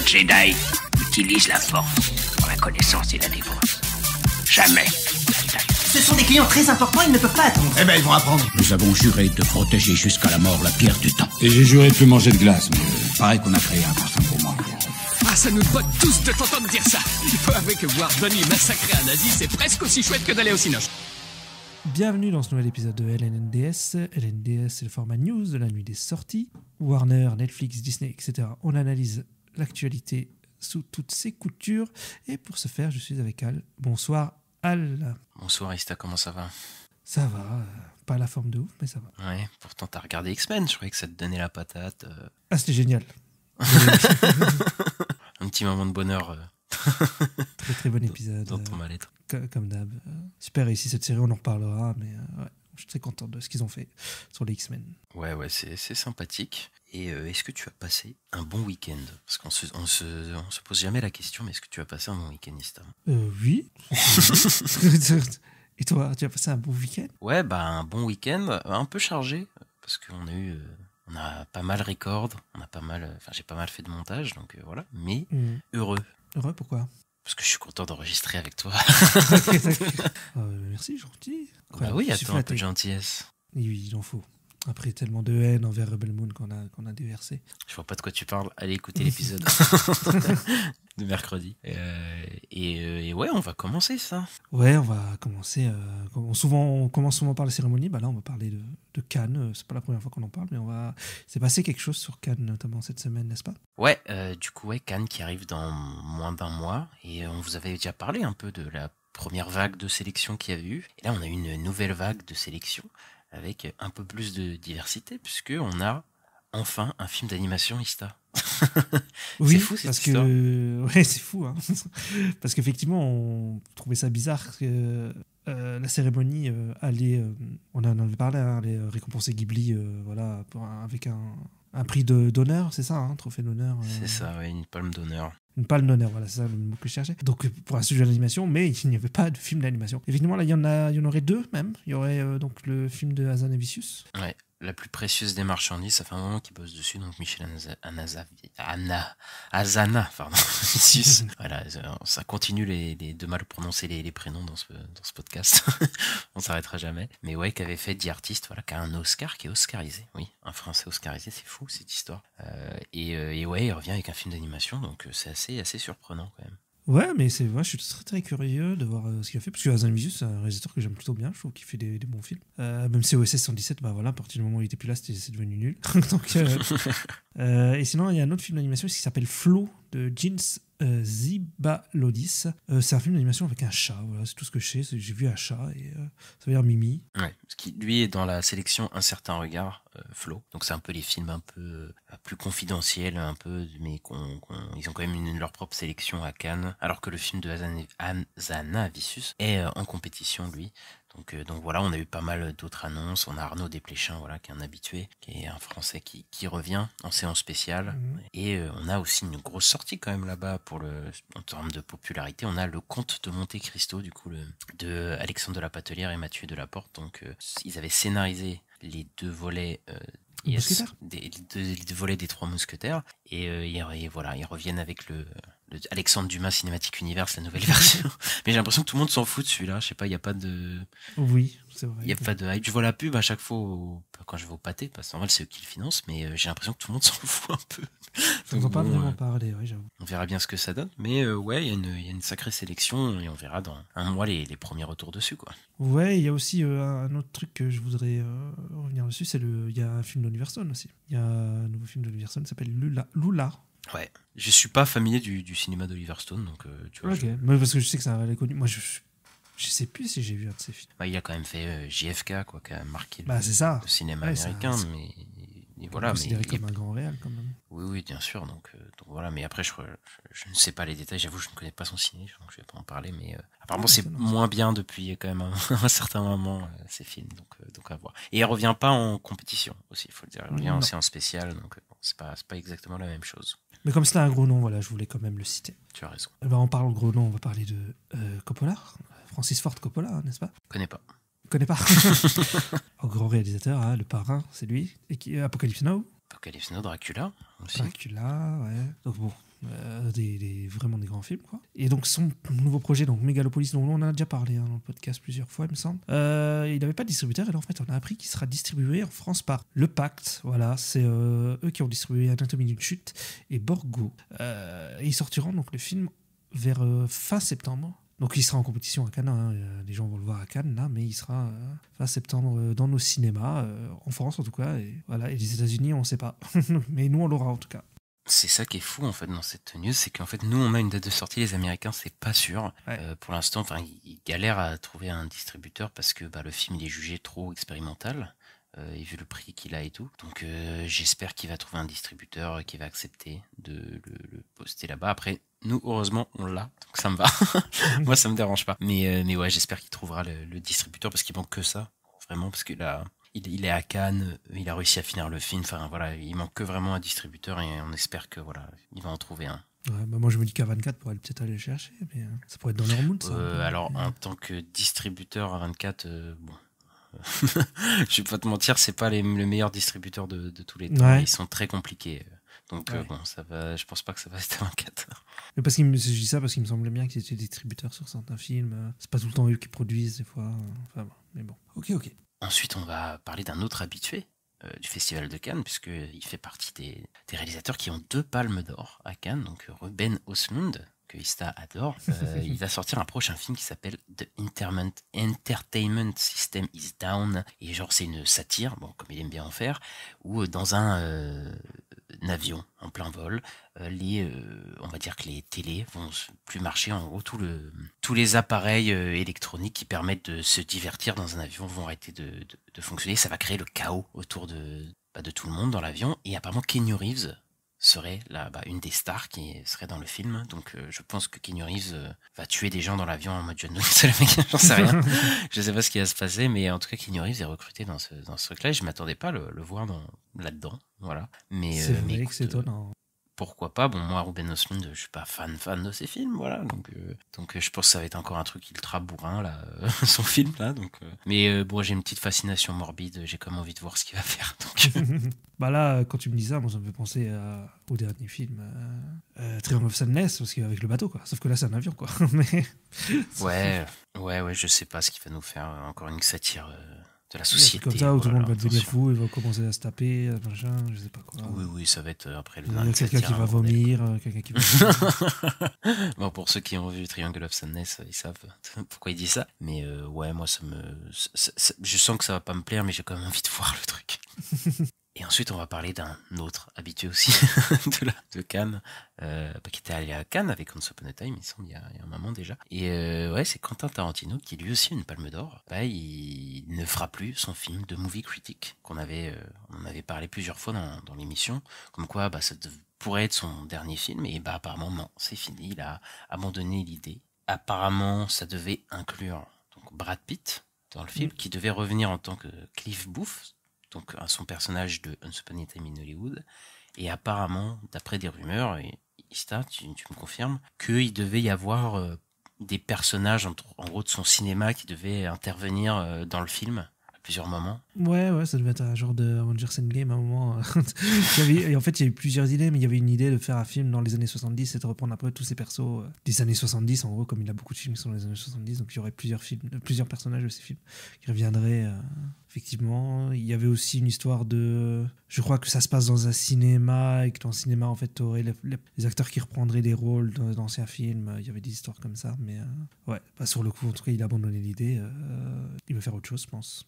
Jedi utilise la force pour la connaissance et la défense. Jamais. Ce sont des clients très importants, ils ne peuvent pas attendre. Eh ben, ils vont apprendre. Nous avons juré de protéger jusqu'à la mort la pierre du temps. Et j'ai juré de plus manger de glace, mais Pareil qu'on a créé un parfum pour moi. Ah, ça nous botte tous de t'entendre dire ça. Il faut avouer que voir Donnie massacrer un nazi, c'est presque aussi chouette que d'aller au cinoche. Bienvenue dans ce nouvel épisode de LNNDS. LNDS, c'est le format news de la nuit des sorties. Warner, Netflix, Disney, etc. On analyse l'actualité sous toutes ses coutures. Et pour ce faire, je suis avec Al. Bonsoir, Al. Bonsoir Ista, comment ça va? Ça va, pas la forme de ouf, mais ça va. Ouais, pourtant t'as regardé X-Men, je croyais que ça te donnait la patate. Ah, c'était génial. Un petit moment de bonheur Très très bon épisode. dans ton mal-être. Comme d'hab. Super réussi cette série, on en reparlera, mais ouais, je suis très content de ce qu'ils ont fait sur les X-Men. Ouais, c'est sympathique. Et est-ce que tu as passé un bon week-end? Parce qu'on se pose jamais la question, mais est-ce que tu as passé un bon week-end, Ista? Oui. Et toi, tu as passé un bon week-end? Ouais, un bon week-end, un peu chargé, parce qu'on a eu... on a pas mal record, j'ai pas mal fait de montage, donc voilà. Mais heureux. Heureux, pourquoi? Parce que je suis content d'enregistrer avec toi. Merci, gentil. Bah oui, attends, un peu de gentillesse. Oui, il en faut. Après tellement de haine envers Rebel Moon qu'on a déversé. Je vois pas de quoi tu parles. Allez écouter l'épisode de mercredi. Et ouais, on va commencer ça. Ouais, on va commencer. On commence souvent par la cérémonie. Là, on va parler de Cannes. C'est pas la première fois qu'on en parle, mais c'est passé quelque chose sur Cannes, notamment cette semaine, n'est-ce pas? Ouais, du coup, Cannes qui arrive dans moins d'un mois. Et on vous avait déjà parlé un peu de la première vague de sélection qu'il y avait eu. Et là, on a eu une nouvelle vague de sélection avec un peu plus de diversité, puisqu'on a enfin un film d'animation, Ista. Oui, c'est fou cette histoire. Ouais, c'est fou. Hein. Parce qu'effectivement, on trouvait ça bizarre que la cérémonie allait, on en avait parlé, allait récompenser Ghibli avec un prix d'honneur, c'est ça, trophée d'honneur. C'est ça, ouais, une palme d'honneur. Une palme d'honneur, voilà, c'est ça le mot que je cherchais. Donc pour un sujet d'animation, mais il n'y avait pas de film d'animation. Effectivement, là, il y en aurait deux même. Il y aurait donc le film de Hazanavicius. Ouais, la plus précieuse des marchandises, ça fait un moment qu'il bosse dessus, donc Michel Hazana, voilà, ça continue de mal prononcer les prénoms dans ce podcast. On s'arrêtera jamais. Mais ouais, qui avait fait The Artist, voilà, qui a un Oscar, qui est oscarisé. Oui, un Français oscarisé, c'est fou cette histoire. Et ouais, il revient avec un film d'animation, donc c'est assez surprenant quand même. Ouais, mais je suis très très curieux de voir ce qu'il a fait, parce que Hazanavicius, c'est un réalisateur que j'aime plutôt bien, je trouve qu'il fait des bons films. Même si OSS 117, à partir du moment où il était plus là, c'est devenu nul. Donc, et sinon, il y a un autre film d'animation qui s'appelle Flow, de Jeans Zibalodis. C'est un film d'animation avec un chat, voilà, c'est tout ce que je sais, j'ai vu un chat, et ça veut dire Mimi. Ouais, ce qui lui est dans la sélection Un certain regard, Flo. Donc c'est un peu les films un peu plus confidentiels, un peu, mais ils ont quand même leur propre sélection à Cannes, alors que le film de Hazanavicius est en compétition, lui. Donc voilà, on a eu pas mal d'autres annonces. On a Arnaud Desplechin, voilà, qui est un habitué, qui est un Français qui revient en séance spéciale. Et on a aussi une grosse sortie quand même là-bas en termes de popularité. On a Le Comte de Monte Cristo, du coup, de Alexandre de la Patelière et Mathieu Delaporte. Donc ils avaient scénarisé les deux volets les deux volets des Trois Mousquetaires. Et voilà, ils reviennent avec le Alexandre Dumas Cinematic Universe, la nouvelle version. Mais j'ai l'impression que tout le monde s'en fout de celui-là. Je sais pas, il n'y a pas de... Oui, c'est vrai. Il n'y a pas de hype. Je vois la pub à chaque fois quand je vais au pâté, parce qu'en vrai, c'est eux qui le financent, mais j'ai l'impression que tout le monde s'en fout un peu. On n'entend pas vraiment parler, oui, j'avoue. On verra bien ce que ça donne. Mais ouais, il y a une sacrée sélection et on verra dans un mois les premiers retours dessus, quoi. Ouais, il y a aussi un autre truc que je voudrais revenir dessus, il y a un film d'Oliver Stone aussi. Il y a un nouveau film d'Oliver Stone qui s'appelle Lula. Ouais, je suis pas familier du cinéma d'Oliver Stone, donc tu vois. Ok, mais parce que je sais que c'est un réel connu. Moi, je sais plus si j'ai vu un de ses films. Il a quand même fait JFK, quoi, qui a marqué c'est ça. le cinéma américain, mais voilà. Considéré comme un grand réel, quand même. Oui, bien sûr. Donc voilà, mais après, je ne sais pas les détails. J'avoue, je ne connais pas son ciné, donc je vais pas en parler. Mais apparemment, c'est moins bien depuis quand même un certain moment ces films, donc à voir. Et il revient pas en compétition aussi, il faut le dire. Il revient aussi en spécial, donc c'est pas exactement la même chose. Mais comme c'était un gros nom, voilà, je voulais quand même le citer. Tu as raison. En parlant de gros nom, on va parler de Coppola, Francis Ford Coppola, n'est-ce pas? Connais pas. Connais pas. Un grand réalisateur, Le Parrain, c'est lui. Et Apocalypse Now. Apocalypse Now, Dracula aussi. Dracula, ouais. Donc bon, Vraiment des grands films, quoi. Et donc son nouveau projet, donc Megalopolis, dont on en a déjà parlé dans le podcast plusieurs fois, il me semble, il n'avait pas de distributeur, et là en fait on a appris qu'il sera distribué en France par Le Pacte. Voilà, c'est eux qui ont distribué Anatomie d'une chute et Borgo. Et ils sortiront donc le film vers fin septembre. Donc il sera en compétition à Cannes, hein. Les gens vont le voir à Cannes là, mais il sera fin septembre dans nos cinémas, en France en tout cas, et voilà. Et les États-Unis on ne sait pas, mais nous on l'aura en tout cas. C'est ça qui est fou en fait dans cette news, c'est qu'en fait nous on a une date de sortie, les Américains c'est pas sûr. Ouais. Pour l'instant, enfin ils galèrent à trouver un distributeur parce que le film il est jugé trop expérimental. Et vu le prix qu'il a et tout. Donc j'espère qu'il va trouver un distributeur qui va accepter de le poster là-bas. Après, nous, heureusement, on l'a, donc ça me va. Moi, ça me dérange pas. Mais ouais, j'espère qu'il trouvera le distributeur parce qu'il manque que ça, vraiment, parce que là, il est à Cannes, il a réussi à finir le film. Enfin voilà, il manque que vraiment un distributeur et on espère que voilà, il va en trouver un. Ouais, moi je me dis qu'à 24 pourrait peut-être aller le chercher, mais ça pourrait être dans leur mood ça. Alors en tant que distributeur à 24, bon. Je vais pas te mentir, c'est pas le meilleur distributeur de tous les temps. Ouais. Ils sont très compliqués. Donc Ouais. bon, ça va. Je pense pas que ça va être 24. Mais je dis ça parce qu'il me semblait bien qu'ils étaient distributeurs sur certains films. C'est pas tout le temps eux qui produisent des fois. Enfin bon, mais bon. Ok. Ensuite, on va parler d'un autre habitué du Festival de Cannes, puisqu'il fait partie des réalisateurs qui ont 2 palmes d'or à Cannes. Donc Ruben Östlund, que Ista adore, il va sortir un prochain film qui s'appelle The Entertainment System is Down. Et genre, c'est une satire, bon, comme il aime bien en faire, où dans un avion en plein vol, on va dire que les télés vont plus marcher. En gros, tous les appareils électroniques qui permettent de se divertir dans un avion vont arrêter de fonctionner. Ça va créer le chaos autour de tout le monde dans l'avion. Et apparemment, Keanu Reeves serait une des stars qui serait dans le film. Donc je pense que Keanu Reeves va tuer des gens dans l'avion en mode John Wick. C'est le mec, j'en sais rien. Je sais pas ce qui va se passer, mais en tout cas Keanu Reeves est recruté dans ce truc-là et je m'attendais pas à le voir là-dedans. Voilà. Mais C'est vrai mais que c'est écoute, étonnant. pourquoi pas. Bon, moi Ruben Östlund, je suis pas fan de ses films, voilà. Donc je pense que ça va être encore un truc ultra bourrin là, son film là. Donc mais bon, j'ai une petite fascination morbide. J'ai comme envie de voir ce qu'il va faire. Donc Bah là, quand tu me dis ça, moi ça me fait penser au dernier film, Triangle of Sadness, parce qu'avec le bateau, quoi. Sauf que là, c'est un avion, quoi. Mais ouais, je sais pas ce qu'il va nous faire. Encore une satire de la un truc société. comme ça où tout le monde va devenir attention. fou, il va commencer à se taper, machin, je sais pas quoi. Oui, ça va être après le Il y a dernier quelqu'un qui satire, va un bordel. vomir, quelqu'un qui va... Bon, pour ceux qui ont vu Triangle of Sadness, ils savent pourquoi il dit ça. Mais ouais, moi, je sens que ça va pas me plaire, mais j'ai quand même envie de voir le truc. Et ensuite, on va parler d'un autre habitué aussi de Cannes, qui était allé à Cannes avec Once Upon a Time, il semble, il y a un moment déjà. Et ouais, c'est Quentin Tarantino qui lui aussi a une palme d'or. Il ne fera plus son film de Movie Critic, on en avait parlé plusieurs fois dans l'émission, comme quoi ça pourrait être son dernier film, et apparemment non, c'est fini, il a abandonné l'idée. Apparemment, ça devait inclure donc Brad Pitt dans le film, qui devait revenir en tant que Cliff Booth, donc son personnage de Once Upon a Time in Hollywood, et apparemment, d'après des rumeurs, et Ista, tu me confirmes, qu'il devait y avoir des personnages, en gros, de son cinéma qui devaient intervenir dans le film à plusieurs moments. Ouais, ça devait être un genre de Avengers Endgame à un moment. Et en fait, il y a eu plusieurs idées, mais il y avait une idée de faire un film dans les années 70 et de reprendre un peu tous ces persos des années 70, en gros, comme il a beaucoup de films qui sont dans les années 70, donc il y aurait plusieurs personnages de ces films qui reviendraient. Effectivement, il y avait aussi une histoire de... Je crois que ça se passe dans un cinéma et que dans le cinéma, en fait, tu aurais les acteurs qui reprendraient des rôles d'anciens films. Il y avait des histoires comme ça, mais ouais, sur le coup, en tout cas, il a abandonné l'idée. Il veut faire autre chose, je pense.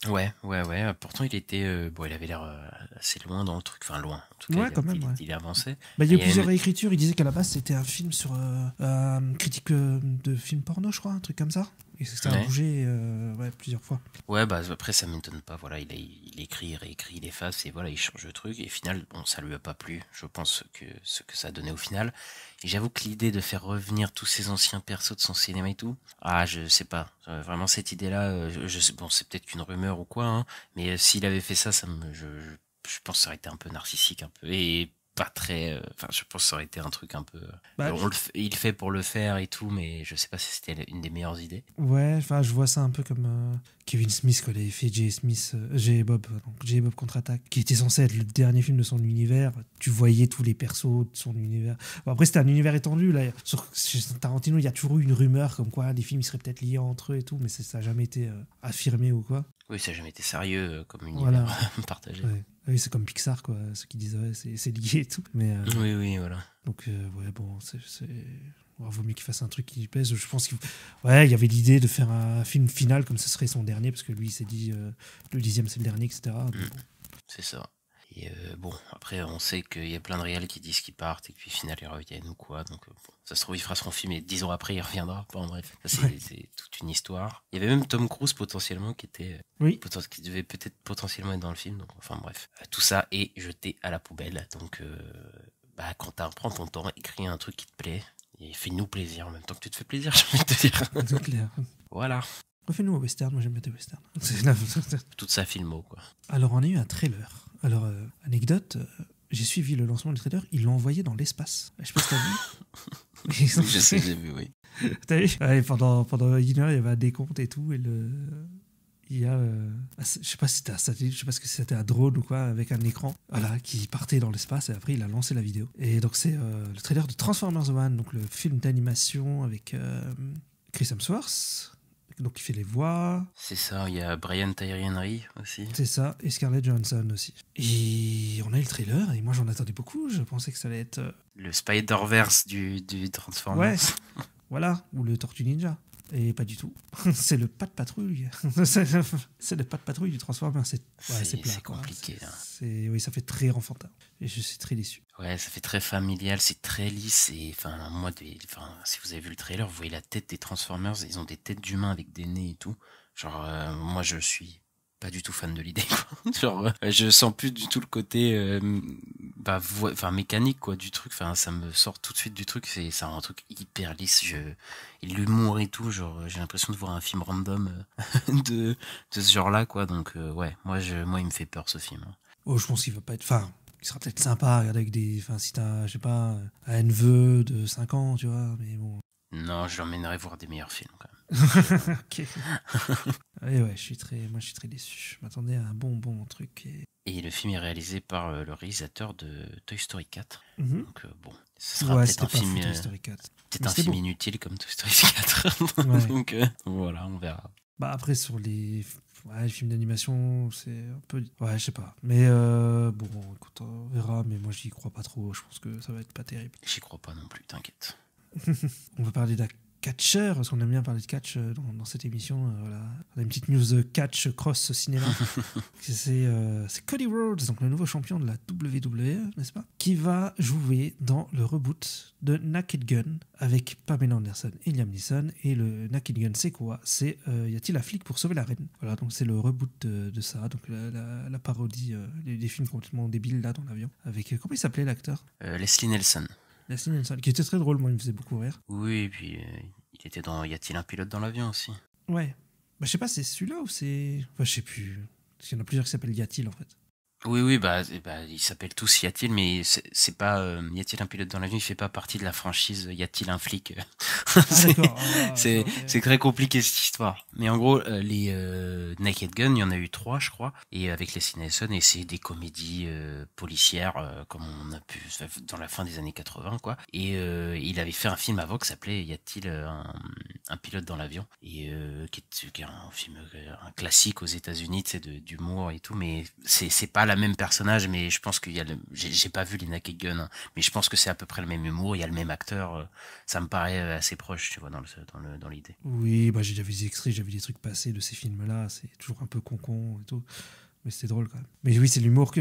Ouais. Pourtant, il était... il avait l'air assez loin dans le truc. Enfin, loin. En tout cas, Ouais, quand même, ouais. il avançait. Il y a eu Et plusieurs réécritures. Il disait qu'à la base, c'était un film sur critique de films porno, je crois, un truc comme ça. Et ça a bougé plusieurs fois. Ouais, après, ça m'étonne pas. Voilà, il écrit, il réécrit, il efface, et voilà, il change le truc. Et au final, bon, ça lui a pas plu. Je pense que ce que ça a donné au final. Et j'avoue que l'idée de faire revenir tous ces anciens persos de son cinéma et tout, je sais pas. Vraiment, cette idée-là, bon, c'est peut-être qu'une rumeur ou quoi, hein, mais s'il avait fait ça, je pense que ça aurait été un peu narcissique, un peu. Et pas très. Enfin, je pense que ça aurait été un truc un peu. Bah, Il fait pour le faire et tout, mais je sais pas si c'était une des meilleures idées. Ouais, enfin, je vois ça un peu comme Kevin Smith, quand il avait fait J. Bob contre-attaque, qui était censé être le dernier film de son univers. Tu voyais tous les persos de son univers. Bon, après, c'était un univers étendu. Là. Chez Tarantino, il y a toujours eu une rumeur comme quoi les films ils seraient peut-être liés entre eux et tout, mais ça n'a jamais été affirmé ou quoi. Oui, ça n'a jamais été sérieux comme univers partagé. Ouais. Oui, c'est comme Pixar, quoi. Ceux qui disent ouais, c'est lié et tout. Mais, oui, voilà. Donc, ouais, bon, c'est... Il vaut mieux qu'il fasse un truc qui lui plaise. Je pense qu'il y avait l'idée de faire un film final comme ce serait son dernier, parce que lui, il s'est dit le 10e, c'est le dernier, etc. Donc, bon. C'est ça. Et bon, après, on sait qu'il y a plein de réals qui disent qu'ils partent et que puis au final, ils reviennent ou quoi. Donc, bon, ça se trouve, il fera son film et 10 ans après, il reviendra. Bon, bref, ça, c'est toute une histoire. Il y avait même Tom Cruise potentiellement qui était. Qui devait peut-être potentiellement être dans le film. Donc, enfin, bref. Tout ça est jeté à la poubelle. Donc, Quentin, prends ton temps, écris un truc qui te plaît. Et fais-nous plaisir en même temps que tu te fais plaisir, j'ai envie de te dire. C'est clair. Voilà. Refais-nous au western, moi j'aime bien tes westerns. Toute sa filmo, quoi. Alors, on a eu un trailer. Alors, anecdote, j'ai suivi le lancement du trailer, ils l'ont envoyé dans l'espace. Je sais pas si t'as vu. Je sais, j'ai vu, oui. T'as vu ouais, pendant une heure, il y avait un décompte et tout, et il y a, je sais pas si c'était un satellite, je sais pas si c'était un drone ou quoi, avec un écran, voilà, qui partait dans l'espace, et après il a lancé la vidéo. Et donc c'est le trailer de Transformers One, donc le film d'animation avec Chris Hemsworth, donc il fait les voix. C'est ça, il y a Brian Tyree Henry aussi. C'est ça, et Scarlett Johansson aussi. Et on a eu le trailer, et moi j'en attendais beaucoup, je pensais que ça allait être... Le Spider-Verse du Transformers. Ouais, voilà, ou le Tortue Ninja. Et pas du tout. C'est le pas de patrouille. C'est le pas de patrouille du Transformer. C'est plat, c'est compliqué. Oui, ça fait très enfantin. Et je suis très déçu. Ouais, ça fait très familial, c'est très lisse. Et moi, si vous avez vu le trailer, vous voyez la tête des Transformers. Ils ont des têtes d'humains avec des nez et tout. Genre, moi, je suis pas du tout fan de l'idée, quoi. Genre, je sens plus du tout le côté mécanique, quoi, du truc. Enfin, ça me sort tout de suite du truc. C'est un truc hyper lisse. Et l'humour et tout, genre, j'ai l'impression de voir un film random de ce genre-là, quoi. Donc, ouais, moi, il me fait peur, ce film. Oh, je pense qu'il va pas être... Enfin, il sera peut-être sympa à regarder avec des... Enfin, si t'as, je sais pas, un neveu de 5 ans, tu vois, mais bon... Non, je l'emmènerai voir des meilleurs films, quand même. Ok. Et ouais, je suis très déçu. Je m'attendais à un bon truc. Et le film est réalisé par le réalisateur de Toy Story 4. Mm-hmm. Donc bon, ce sera peut-être un film, peut-être un film inutile comme Toy Story 4. Ouais. Donc voilà, on verra. Bah après sur les films d'animation, c'est un peu... Ouais, je sais pas. Mais bon, écoute, on verra. Mais moi, j'y crois pas trop. Je pense que ça va être pas terrible. J'y crois pas non plus, t'inquiète. On va parler d'un catcheur, parce qu'on aime bien parler de catch dans cette émission. Voilà. On a une petite news catch cross cinéma. C'est Cody Rhodes, donc le nouveau champion de la WWE, n'est-ce pas, qui va jouer dans le reboot de Naked Gun avec Pamela Anderson et Liam Neeson. Et le Naked Gun, c'est quoi? C'est y a-t-il un flic pour sauver la reine? Voilà, donc c'est le reboot de ça, donc la parodie des films complètement débiles là dans l'avion. Avec comment il s'appelait l'acteur? Leslie Nielsen. Leslie Nielsen, qui était très drôle, moi il me faisait beaucoup rire. Oui, et puis il était dans Y a-t-il un pilote dans l'avion aussi? Ouais. Bah, je sais pas, c'est celui-là ou c'est... Enfin, je sais plus. Parce qu'il y en a plusieurs qui s'appellent Y a-t-il en fait. Oui, ils s'appellent tous Y a-t-il, mais c'est pas Y a-t-il un pilote dans l'avion, il fait pas partie de la franchise Y a-t-il un flic. D'accord. C'est très compliqué cette histoire. Mais en gros, les Naked Gun, il y en a eu 3, je crois, et avec Leslie Nielsen, et c'est des comédies policières comme on a pu dans la fin des années 80, quoi. Et il avait fait un film avant qui s'appelait Y a-t-il un pilote dans l'avion, et qui est un film, un classique aux États-Unis, tu sais, d'humour et tout, mais c'est pas la même personnage, mais je pense qu'il y a j'ai pas vu les Naked Gun, hein, mais je pense que c'est à peu près le même humour, il y a le même acteur, ça me paraît assez proche, tu vois, dans l'idée. Oui, bah j'ai déjà vu des extraits, j'ai vu des trucs passer de ces films-là, c'est toujours un peu con et tout, mais c'était drôle quand même. Mais oui, c'est de l'humour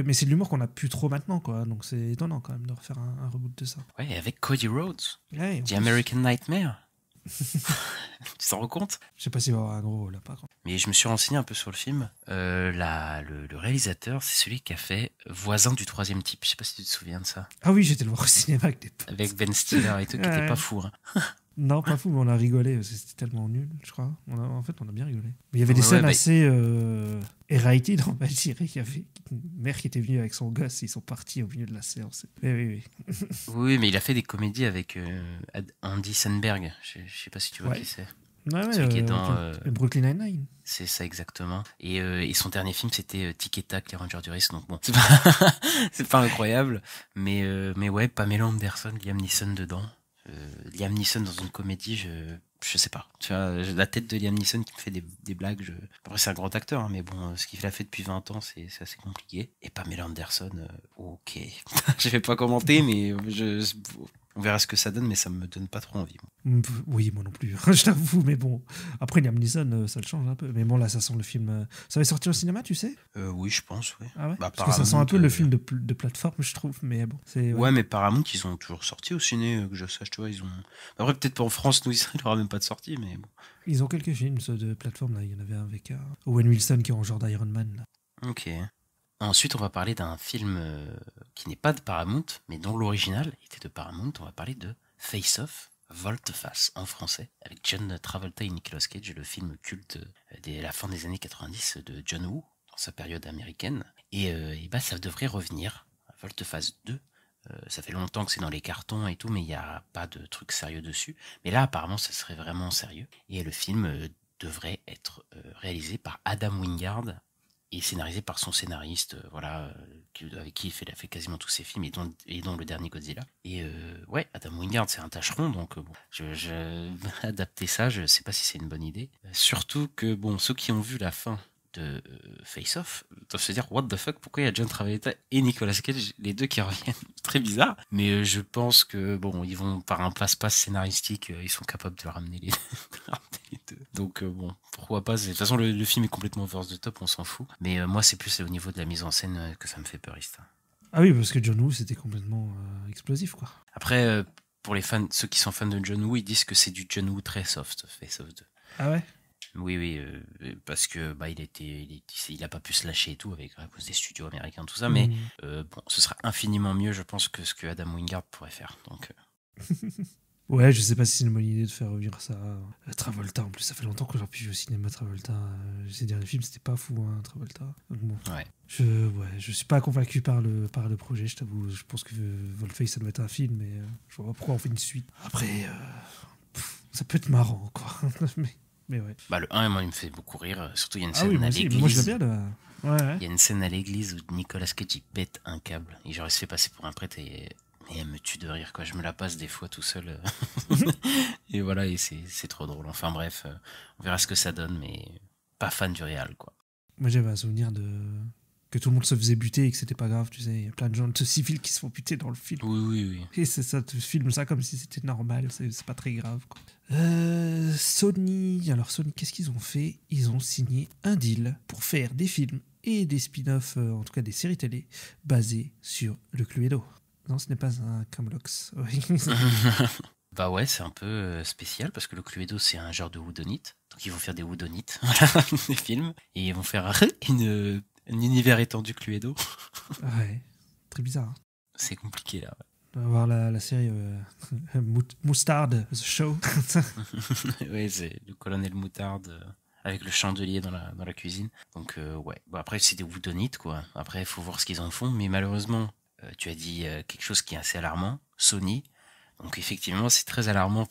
qu'on a plus trop maintenant, quoi, donc c'est étonnant quand même de refaire un reboot de ça. Ouais, avec Cody Rhodes, Ouais, The American Nightmare. Tu t'en rends compte? Je sais pas s'il va y avoir un gros rôle là, par contre. Mais je me suis renseigné un peu sur le film. Le réalisateur, c'est celui qui a fait Voisin du troisième type. Je sais pas si tu te souviens de ça. Ah oui, j'étais le voir au cinéma avec des potes. Avec Ben Stiller et tout, qui était pas fou. Hein. Non, pas fou, mais on a rigolé. C'était tellement nul, je crois. En fait, on a bien rigolé. Mais il y avait des Ouais, scènes bah- assez éradiquées dans Valkyrie. Il y avait une mère qui était venue avec son gosse. Ils sont partis au milieu de la séance. Oui. Oui, mais il a fait des comédies avec Andy Samberg. Je sais pas si tu vois Ouais. qui c'est. Ouais, Celui qui est dans, Brooklyn Nine-Nine. C'est ça exactement. Et son dernier film c'était Tic et Tac, les Rangers du risque. Donc bon, c'est pas, c'est pas incroyable, mais ouais, Pamela Anderson, Liam Neeson dedans. Liam Neeson dans une comédie, je sais pas. Tu vois, j'ai la tête de Liam Neeson qui me fait des blagues. Après c'est un grand acteur, hein, mais bon, ce qu'il a fait depuis 20 ans, c'est assez compliqué. Et Pamela Anderson, ok. Je vais pas commenter, mais on verra ce que ça donne, mais ça me donne pas trop envie. Oui, moi non plus, je t'avoue, mais bon. Après, Liam Neeson, ça le change un peu. Mais bon, là, ça sent le film. Ça va sortir au cinéma, tu sais? Oui, je pense, oui. Ah ouais? Bah, Parce que ça sent un Paramount, peu le film de plateforme, je trouve. Mais bon, c'est. Ouais, mais Paramount, ils ont toujours sorti au ciné, que je sache, tu vois, ils ont... Après, peut-être pas en France, nous, il n'y aura même pas de sortie, mais bon. Ils ont quelques films, ceux de plateforme, là. Il y en avait un avec Owen Wilson qui est en genre d'Iron Man, là. Ok. Ensuite, on va parler d'un film qui n'est pas de Paramount, mais dont l'original était de Paramount. On va parler de Face Off, Volte-Face en français, avec John Travolta et Nicolas Cage, le film culte de la fin des années 90 de John Woo, dans sa période américaine. Et bah, ça devrait revenir, Volte-Face 2. Ça fait longtemps que c'est dans les cartons et tout, mais il n'y a pas de truc sérieux dessus. Mais là, apparemment, ça serait vraiment sérieux. Et le film devrait être réalisé par Adam Wingard et scénarisé par son scénariste, avec qui il a fait quasiment tous ses films et dont le dernier Godzilla. Et ouais, Adam Wingard, c'est un tâcheron, donc bon, adapter ça, je sais pas si c'est une bonne idée. Surtout que bon, ceux qui ont vu la fin de Face Off doivent se dire what the fuck, pourquoi il y a John Travolta et Nicolas Cage, les deux qui reviennent. Très bizarre, mais je pense que bon, ils vont par un passe-passe scénaristique, ils sont capables de ramener les deux. Donc bon, pourquoi pas. De toute façon, le film est complètement over the top, on s'en fout. Mais moi, c'est plus au niveau de la mise en scène que ça me fait peur, ça. Ah oui, parce que John Woo, c'était complètement explosif, quoi. Après, pour les fans, ceux qui sont fans de John Woo, ils disent que c'est du John Woo très soft, Face Off 2. Ah ouais? Oui, parce que bah il a pas pu se lâcher et tout à cause des studios américains, tout ça. Mais bon, ce sera infiniment mieux, je pense, que ce que Adam Wingard pourrait faire. Donc. Ouais, je sais pas si c'est une bonne idée de faire revenir ça. Travolta, en plus, ça fait longtemps que j'ai pu vu au cinéma Travolta. Ces derniers films, c'était pas fou, hein, Travolta. Donc bon, ouais. Je suis pas convaincu par le projet, je t'avoue. Je pense que Volte-Face, ça doit être un film, mais je vois pas pourquoi on fait une suite. Après, ça peut être marrant, quoi. mais ouais. Bah, le 1, moi, il me fait beaucoup rire. Surtout, il y a une scène Ah oui, à l'église. moi, je l'aime bien, ouais. Il y a une scène à l'église où Nicolas Cage, il pète un câble. Et genre, il se fait passer pour un prêtre et elle me tue de rire, quoi. Je me la passe des fois tout seul. Et voilà, et c'est trop drôle. Enfin bref, on verra ce que ça donne, mais pas fan du réal, quoi. Moi, j'avais un souvenir que tout le monde se faisait buter et que c'était pas grave, tu sais. Il y a plein de gens de civils qui se font buter dans le film. Oui. Et c'est ça, tu filmes ça comme si c'était normal, c'est pas très grave, quoi. Sony, qu'est-ce qu'ils ont fait? Ils ont signé un deal pour faire des films et des spin-offs, en tout cas des séries télé, basées sur le Cluedo. Non, ce n'est pas un Camlox. Oui. Bah ouais, c'est un peu spécial parce que le Cluedo, c'est un genre de whodunit. Donc ils vont faire des whodunits, des films, et ils vont faire un univers étendu Cluedo. Ouais, très bizarre. C'est compliqué là. Ouais. On va voir la série Moutarde, The Show. Oui, c'est le colonel Moutarde avec le chandelier dans la cuisine. Donc ouais, bon, après c'est des whodunits, quoi. Après il faut voir ce qu'ils en font, mais malheureusement, tu as dit quelque chose qui est assez alarmant, Sony. Donc effectivement, c'est très alarmant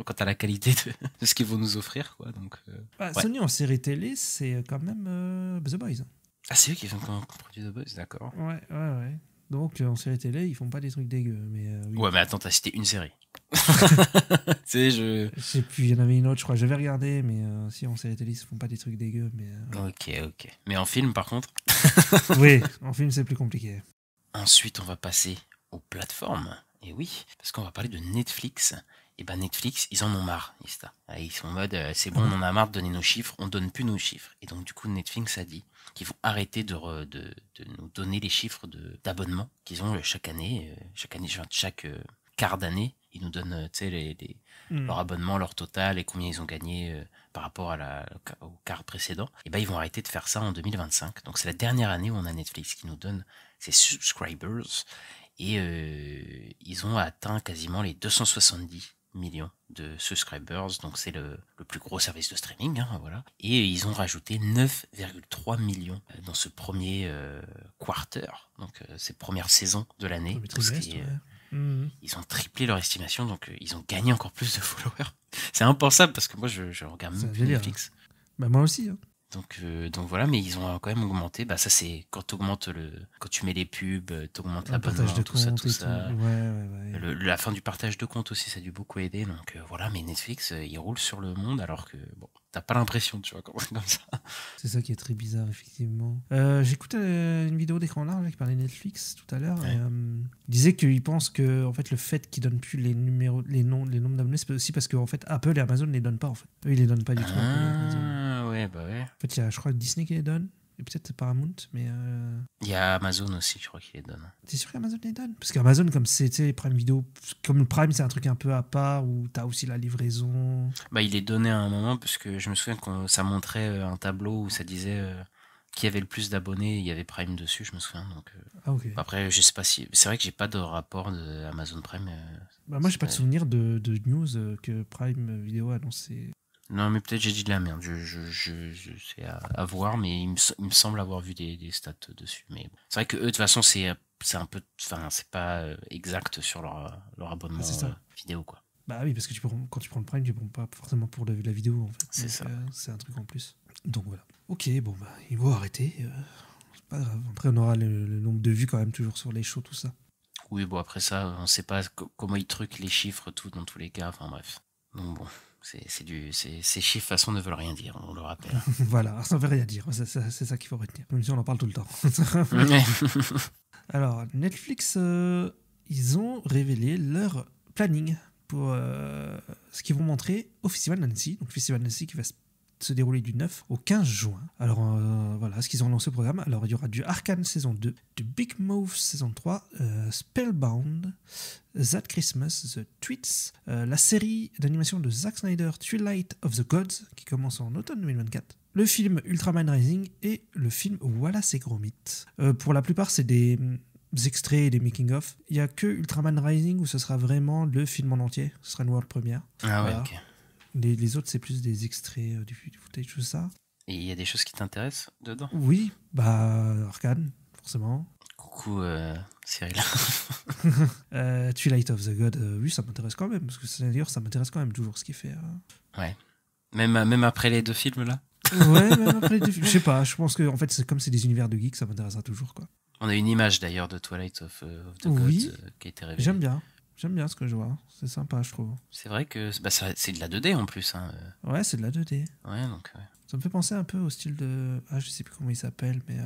quant à la qualité de ce qu'ils vont nous offrir, quoi. Donc ouais. Sony en série télé, c'est quand même The Boys. Ah, c'est eux qui font produit The Boys, d'accord. Ouais. Donc en série télé, ils font pas des trucs dégueux, mais oui. Ouais, mais attends, t'as cité une série. Tu sais, je sais plus, il y en avait une autre, je crois. J'avais regardé, mais si en série télé, ils font pas des trucs dégueux, mais. Ok. Mais en film, par contre. Oui, en film, c'est plus compliqué. Ensuite, on va passer aux plateformes. Et oui, parce qu'on va parler de Netflix. Et ben Netflix, ils en ont marre, Ista. Ils sont en mode, c'est bon, on en a marre de donner nos chiffres, on donne plus nos chiffres. Et donc du coup, Netflix a dit qu'ils vont arrêter de nous donner les chiffres d'abonnement qu'ils ont chaque année, chaque quart d'année. Ils nous donnent, tu sais, leur abonnement, leur total et combien ils ont gagné par rapport au quart précédent. Et ben ils vont arrêter de faire ça en 2025. Donc c'est la dernière année où on a Netflix qui nous donne ses subscribers. Et ils ont atteint quasiment les 270 millions de subscribers, donc c'est le plus gros service de streaming, hein, voilà. Et ils ont rajouté 9,3 millions dans ce premier quarter, donc cette première saison de l'année. Ils ont triplé leur estimation, donc ils ont gagné encore plus de followers. C'est impensable parce que moi je regarde même plus Netflix. Bah moi aussi. Hein. Donc voilà, mais ils ont quand même augmenté. Bah ça c'est quand tu mets les pubs, t'augmentes l'abonnement, tout ça. Ouais. La fin du partage de compte aussi, ça a dû beaucoup aider. Donc voilà, mais Netflix, il roule sur le monde alors que bon, t'as pas l'impression, tu vois, comme ça. C'est ça qui est très bizarre, effectivement. J'écoutais une vidéo d'écran large qui parlait de Netflix tout à l'heure. Ouais. Et, il disait qu'il pense que en fait, le fait qu'ils donnent plus les nombres d'abonnés, c'est aussi parce que en fait, Apple et Amazon ne les donnent pas. En fait. Eux, ils les donnent pas du tout. Ouais, bah ouais. En fait, il y a, je crois, Disney qui les donne. Et peut-être Paramount, mais... Il y a Amazon aussi, je crois, qui les donne. T'es sûr qu'Amazon les donne? Parce qu'Amazon, comme c'est Prime Video, comme le Prime, c'est un truc un peu à part, où t'as aussi la livraison... Bah, il les donnait à un moment, parce que je me souviens que ça montrait un tableau où ça disait qui avait le plus d'abonnés, il y avait Prime dessus, je me souviens. Donc, ok. Après, je sais pas si... C'est vrai que j'ai pas de rapport de Amazon Prime. Bah, moi, j'ai pas de souvenir de news que Prime Video a annoncé... Non, mais peut-être j'ai dit de la merde. C'est à voir, mais il me semble avoir vu des stats dessus. Mais bon. C'est vrai que eux, de toute façon, c'est un peu, enfin, c'est pas exact sur leur abonnement vidéo, quoi. Bah oui, parce que quand tu prends le Prime, tu prends pas forcément pour la vidéo, en fait. C'est ça. C'est un truc en plus. Donc voilà. Ok, bon bah, il faut arrêter. C'est pas grave. Après, on aura le nombre de vues quand même toujours sur les shows, tout ça. Oui, bon, après ça, on sait pas comment ils truquent les chiffres, tout, dans tous les cas. Enfin, bref. Donc bon. Ces chiffres, de toute façon, ne veulent rien dire, on le rappelle. Voilà, ça ne veut rien dire, c'est ça qu'il faut retenir. Même si on en parle tout le temps. Alors, Netflix, ils ont révélé leur planning pour ce qu'ils vont montrer au Festival d'Annecy. Donc, le Festival d'Annecy qui va se dérouler du 9 au 15 juin. Alors, voilà ce qu'ils ont lancé au programme. Alors, il y aura du Arcane saison 2, du Big Mouth saison 3, Spellbound, That Christmas, The Tweets, la série d'animation de Zack Snyder, Twilight of the Gods, qui commence en automne 2024, le film Ultraman Rising et le film Wallace et Gromit. Pour la plupart, c'est des extraits et des making-of. Il n'y a que Ultraman Rising où ce sera vraiment le film en entier. Ce sera une world premiere. Ah ouais, voilà. ok. Les autres, c'est plus des extraits du footage, tout ça. Et il y a des choses qui t'intéressent dedans? Oui, bah Arcane, forcément. Coucou Cyril. Twilight of the God, oui, ça m'intéresse quand même, parce que d'ailleurs, ça m'intéresse quand même toujours ce qu'il fait. Ouais. Même après les deux films, là? Ouais, même après les deux films. Je sais pas, je pense que en fait, comme c'est des univers de geeks, ça m'intéressera toujours, quoi. On a une image d'ailleurs de Twilight of the Gods qui a été révélée. J'aime bien ce que je vois. C'est sympa, je trouve. C'est vrai que c'est de la 2D en plus. Hein. Ouais, c'est de la 2D. Ouais, donc. Ouais. Ça me fait penser un peu au style de. Ah, je sais plus comment il s'appelle, mais.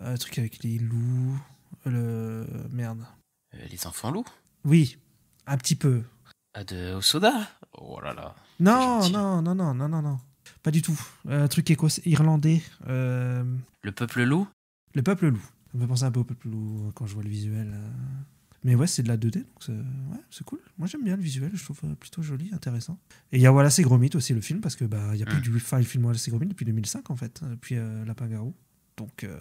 Un truc avec les loups. Merde. Les enfants loups? Oui, un petit peu. De Osoda? Oh là là. Non. Pas du tout. Un truc irlandais. Le peuple loup? Le peuple loup. Ça me fait penser un peu au peuple loup quand je vois le visuel. Mais ouais, c'est de la 2D, donc c'est cool. Moi, j'aime bien le visuel, je trouve plutôt joli, intéressant. Et il y a Wallace et Gromit aussi, le film, parce que il y a plus du film Wallace et Gromit depuis 2005, en fait, depuis Lapin-Garou. Donc, ouais,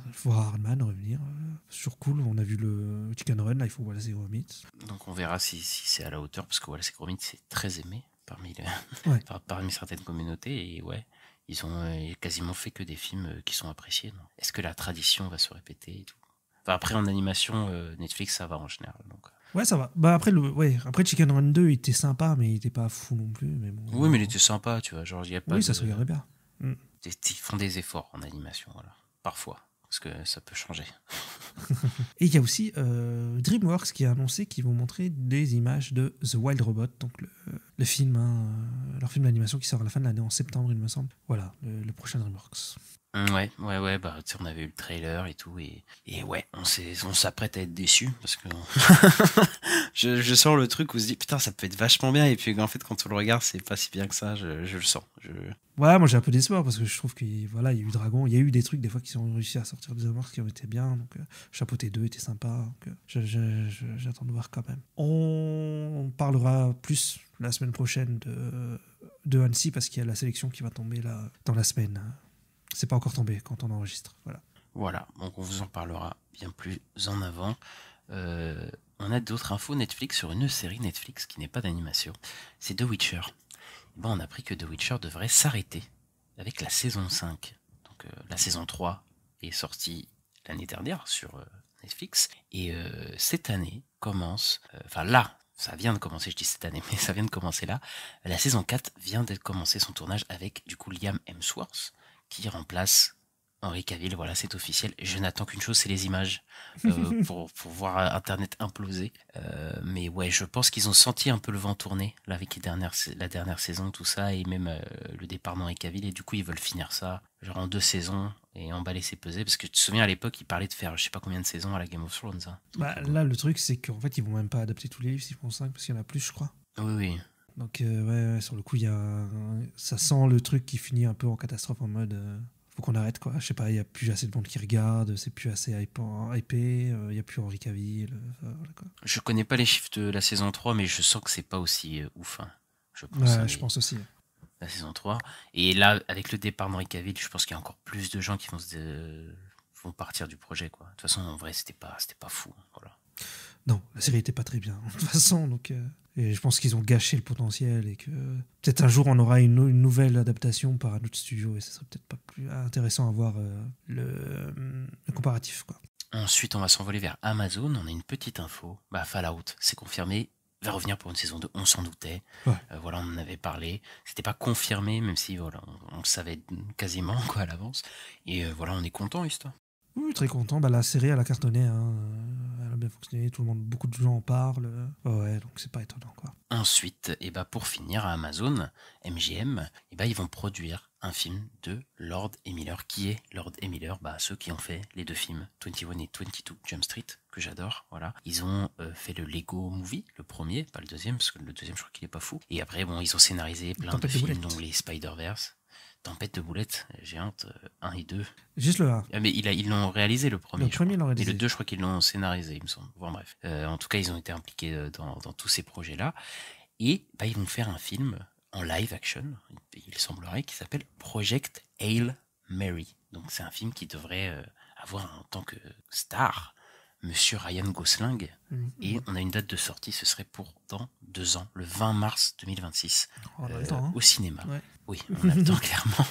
il faut voir Hardman revenir. C'est toujours cool. On a vu le Chicken Run, là, il faut Wallace et Gromit. Donc, on verra si c'est à la hauteur, parce que Wallace et Gromit, c'est très aimé parmi certaines communautés. Et ouais, ils ont quasiment fait que des films qui sont appréciés. Donc, est-ce que la tradition va se répéter et tout? Enfin, après, en animation, Netflix, ça va en général. Donc. Ouais, ça va. Bah, après Chicken Run 2, il était sympa, mais il était pas fou non plus. Mais bon, oui, mais il était sympa, tu vois. Genre, y a pas ça se regardait bien. Ils font des efforts en animation, voilà. Parfois, parce que ça peut changer. Et il y a aussi DreamWorks qui a annoncé qu'ils vont montrer des images de The Wild Robot, donc le film, leur film d'animation qui sort à la fin de l'année, en septembre, il me semble. Voilà, le prochain DreamWorks. Ouais, bah, tu sais, on avait eu le trailer et tout, et ouais, on s'apprête à être déçus, parce que je sens le truc où on se dit, putain, ça peut être vachement bien, et puis en fait, quand on le regarde, c'est pas si bien que ça, je le sens. Ouais, moi j'ai un peu d'espoir, parce que je trouve qu'il y a eu Dragon, il y a eu des trucs, des fois, qui ont réussi à sortir des DreamWorks qui ont été bien, donc Chapeauté 2 était sympa, donc j'attends de voir quand même. On parlera plus la semaine prochaine de Annecy, parce qu'il y a la sélection qui va tomber là, dans la semaine. C'est pas encore tombé quand on enregistre. Voilà, donc on vous en parlera bien plus en avant. on a d'autres infos Netflix sur une série Netflix qui n'est pas d'animation. C'est The Witcher. On a appris que The Witcher devrait s'arrêter avec la saison 5. Donc la saison 3 est sortie l'année dernière sur Netflix. Et cette année commence... là, ça vient de commencer, je dis cette année, mais ça vient de commencer là. La saison 4 vient de commencer son tournage avec du coup Liam Hemsworth qui remplace Henry Cavill. Voilà, c'est officiel. Je n'attends qu'une chose, c'est les images pour voir Internet imploser. Mais ouais, je pense qu'ils ont senti un peu le vent tourner là, avec la dernière saison, tout ça, et même le départ d'Henry Cavill. Et du coup, ils veulent finir ça genre en 2 saisons et emballer ses pesées. Parce que tu te souviens, à l'époque, ils parlaient de faire je sais pas combien de saisons à la Game of Thrones. Hein. Là, le truc, c'est qu'en fait, ils vont même pas adapter tous les livres, s'ils font 5, parce qu'il y en a plus, je crois. Oui. Donc, ouais, sur le coup, ça sent le truc qui finit un peu en catastrophe, en mode... faut qu'on arrête, quoi. Je sais pas, il y a plus assez de monde qui regarde, c'est plus assez hypé, il y a plus Henry Cavill, voilà, quoi. Je connais pas les chiffres de la saison 3, mais je sens que c'est pas aussi ouf. Hein. Je pense aussi. La saison 3. Et là, avec le départ d'Henry Cavill, je pense qu'il y a encore plus de gens qui vont partir du projet, quoi. De toute façon, en vrai, c'était pas fou. Voilà. Non, la série était pas très bien, de toute façon, donc... Et je pense qu'ils ont gâché le potentiel et que peut-être un jour on aura une nouvelle adaptation par un autre studio et ce serait peut-être pas plus intéressant à voir le comparatif, quoi. Ensuite, on va s'envoler vers Amazon. On a une petite info. Fallout, c'est confirmé, va revenir pour une saison 2. On s'en doutait. Ouais. On en avait parlé. C'était pas confirmé, même si on le savait quasiment quoi à l'avance. Et on est content, histoire. Oui, très content. La série, elle a cartonné. Hein. Elle a bien fonctionné. Beaucoup de gens en parlent. Ouais, donc c'est pas étonnant, quoi. Ensuite, pour finir, à Amazon, MGM, ils vont produire un film de Lord et Miller. Qui est Lord et Miller ? Ceux qui ont fait les 2 films, 21 et 22 Jump Street, que j'adore. Voilà. Ils ont fait le Lego Movie, le premier, pas le deuxième, parce que le deuxième, je crois qu'il est pas fou. Et après, ils ont scénarisé plein de films, dont les Spider-Verse. Tempête de boulettes géante 1 et 2. Juste le 1. Mais ils l'ont réalisé le premier. Le premier, ils l'ont réalisé. Et le 2, je crois qu'ils l'ont scénarisé, il me semble. Bon, bref. En tout cas, ils ont été impliqués dans tous ces projets-là. Et ils vont faire un film en live action, il semblerait, qui s'appelle Project Hail Mary. Donc c'est un film qui devrait avoir en tant que star Monsieur Ryan Gosling. Et on a une date de sortie, ce serait pour dans 2 ans, le 20 mars 2026, au cinéma. Ouais. Oui, on a le temps, clairement.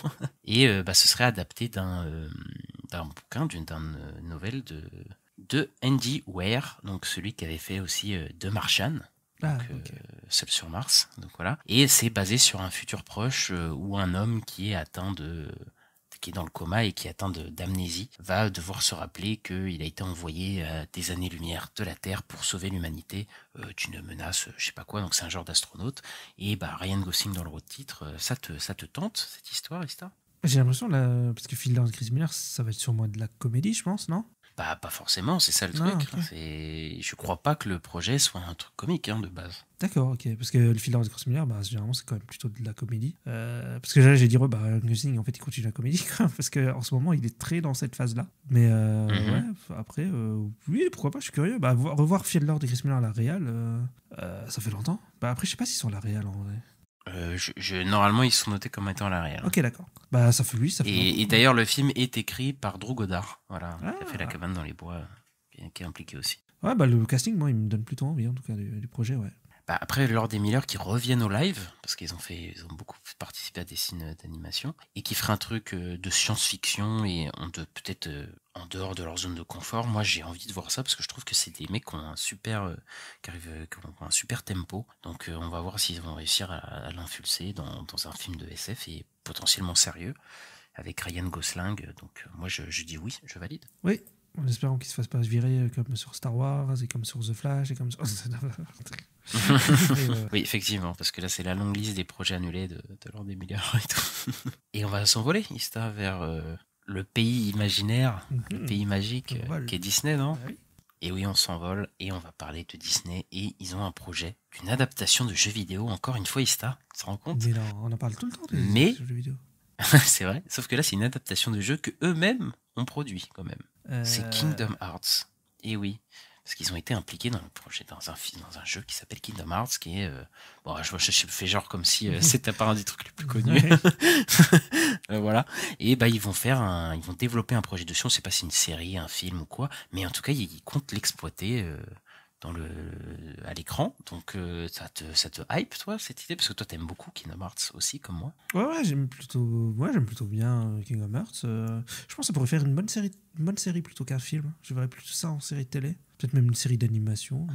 Et ce serait adapté d'un bouquin, d'une nouvelle de Andy Weir, donc celui qui avait fait aussi The Martian. Seul sur Mars, donc voilà. Et c'est basé sur un futur proche où un homme qui est dans le coma et qui est atteint d'amnésie va devoir se rappeler qu'il a été envoyé à des années-lumière de la Terre pour sauver l'humanité d'une menace, je sais pas quoi. Donc c'est un genre d'astronaute. Et Ryan Gosling dans le rôle de titre, ça te tente cette histoire, Ista ? J'ai l'impression parce que Fielder et Chris Miller, ça va être sûrement de la comédie, je pense, non ? Pas forcément, c'est ça le truc. Okay. Je crois pas que le projet soit un truc comique de base. D'accord, ok. Parce que le Fielder et Chris Miller, généralement, c'est quand même plutôt de la comédie. Parce que là, j'ai dit, Gosling, en fait, il continue la comédie, parce qu'en ce moment, il est très dans cette phase-là. Mais ouais, après, oui, pourquoi pas, je suis curieux. Revoir Fielder et Chris Miller à la réal, ça fait longtemps. Après, je sais pas s'ils sont à la réal, en vrai. Normalement, ils sont notés comme étant à la réal. Ok, d'accord. Ça fait Et d'ailleurs, le film est écrit par Drew Goddard, qui a fait La cabane dans les bois, qui est impliqué aussi. Ouais, le casting, moi, il me donne plutôt envie, en tout cas, du projet, ouais. Après, Lord et Miller qui reviennent au live, parce qu'ils ont beaucoup participé à des signes d'animation, et qui feraient un truc de science-fiction, et peut-être en dehors de leur zone de confort. Moi, j'ai envie de voir ça, parce que je trouve que c'est des mecs qui ont un super tempo. Donc, on va voir s'ils vont réussir à l'infulser dans un film de SF, et potentiellement sérieux, avec Ryan Gosling. Donc, moi, je dis oui, je valide. Oui. En espérant qu'il se fasse pas virer comme sur Star Wars et comme sur The Flash et comme sur... Oui, effectivement, parce que là, c'est la longue liste des projets annulés de Lord et Miller et tout. Et on va s'envoler, Ista, vers le pays imaginaire, le pays magique qui est Disney, non ? Oui. Et oui, on s'envole et on va parler de Disney. Et ils ont un projet d'une adaptation de jeux vidéo, encore une fois, Ista, tu te rends compte ? Mais non, on en parle tout le temps des jeux vidéo. C'est vrai, sauf que là, c'est une adaptation de jeu que eux-mêmes ont produit, quand même. C'est Kingdom Hearts. Et oui, parce qu'ils ont été impliqués dans le projet, dans un jeu qui s'appelle Kingdom Hearts, qui est... je fais genre comme si c'était pas un des trucs les plus connus. Voilà. Et ils vont développer un projet dessus. On sait pas si c'est une série, un film ou quoi, mais en tout cas, ils comptent l'exploiter à l'écran. Donc ça te hype, toi, cette idée, parce que toi t'aimes beaucoup Kingdom Hearts aussi, comme moi. Ouais, j'aime plutôt bien Kingdom Hearts. Je pense que ça pourrait faire une bonne série plutôt qu'un film. Je verrais plutôt ça en série de télé. Peut-être même une série d'animation.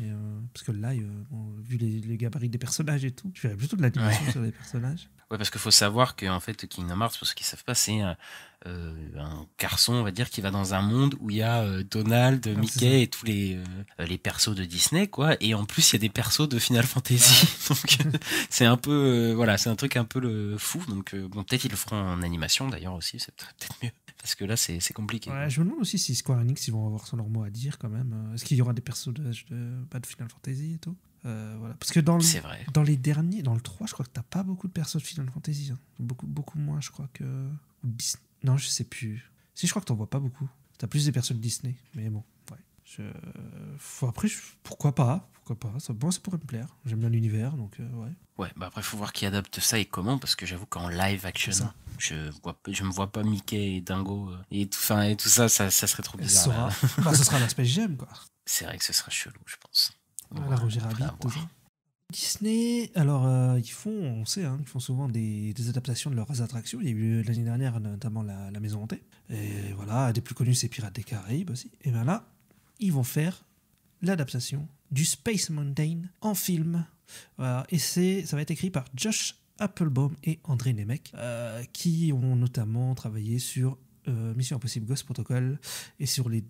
Parce que là, vu les gabarits des personnages et tout, je verrais plutôt de l'animation sur les personnages. Ouais, parce qu'il faut savoir que en fait, Kingdom Hearts, pour ceux qui ne savent pas, c'est un garçon, on va dire, qui va dans un monde où il y a Donald, Mickey et tous les persos de Disney, quoi. Et en plus, il y a des persos de Final Fantasy. Donc, c'est un peu, voilà, c'est un truc un peu fou. Donc, bon, peut-être ils le feront en animation d'ailleurs aussi, c'est peut-être mieux. Parce que là, c'est compliqué. Ouais, je me demande aussi si Square Enix ils vont avoir leur mot à dire quand même. Est-ce qu'il y aura des personnages de Final Fantasy et tout? Voilà. Parce que dans les derniers, dans le 3, je crois que t'as pas beaucoup de persos de Final Fantasy. Hein. Beaucoup moins, je crois que. Non, je sais plus. Si, je crois que t'en vois pas beaucoup. T'as plus des persos de Disney. Mais bon, ouais. Après, pourquoi pas? Ça pourrait me plaire. J'aime bien l'univers, donc ouais. Ouais, bah après, il faut voir qui adapte ça et comment, parce que j'avoue qu'en live action, je me vois pas Mickey et Dingo et tout ça serait trop bizarre. Ça sera l'aspect j'aime, quoi. C'est vrai que ce sera chelou, je pense. La Roger Rabbit, tout ça. Disney, alors ils font souvent des adaptations de leurs attractions. Il y a eu l'année dernière notamment la Maison Hantée. Et voilà, des plus connus c'est Pirates des Caraïbes aussi. Et bien là, ils vont faire l'adaptation du Space Mountain en film. Voilà. Et ça va être écrit par Josh Applebaum et André Nemec, qui ont notamment travaillé sur Mission Impossible Ghost Protocol et sur les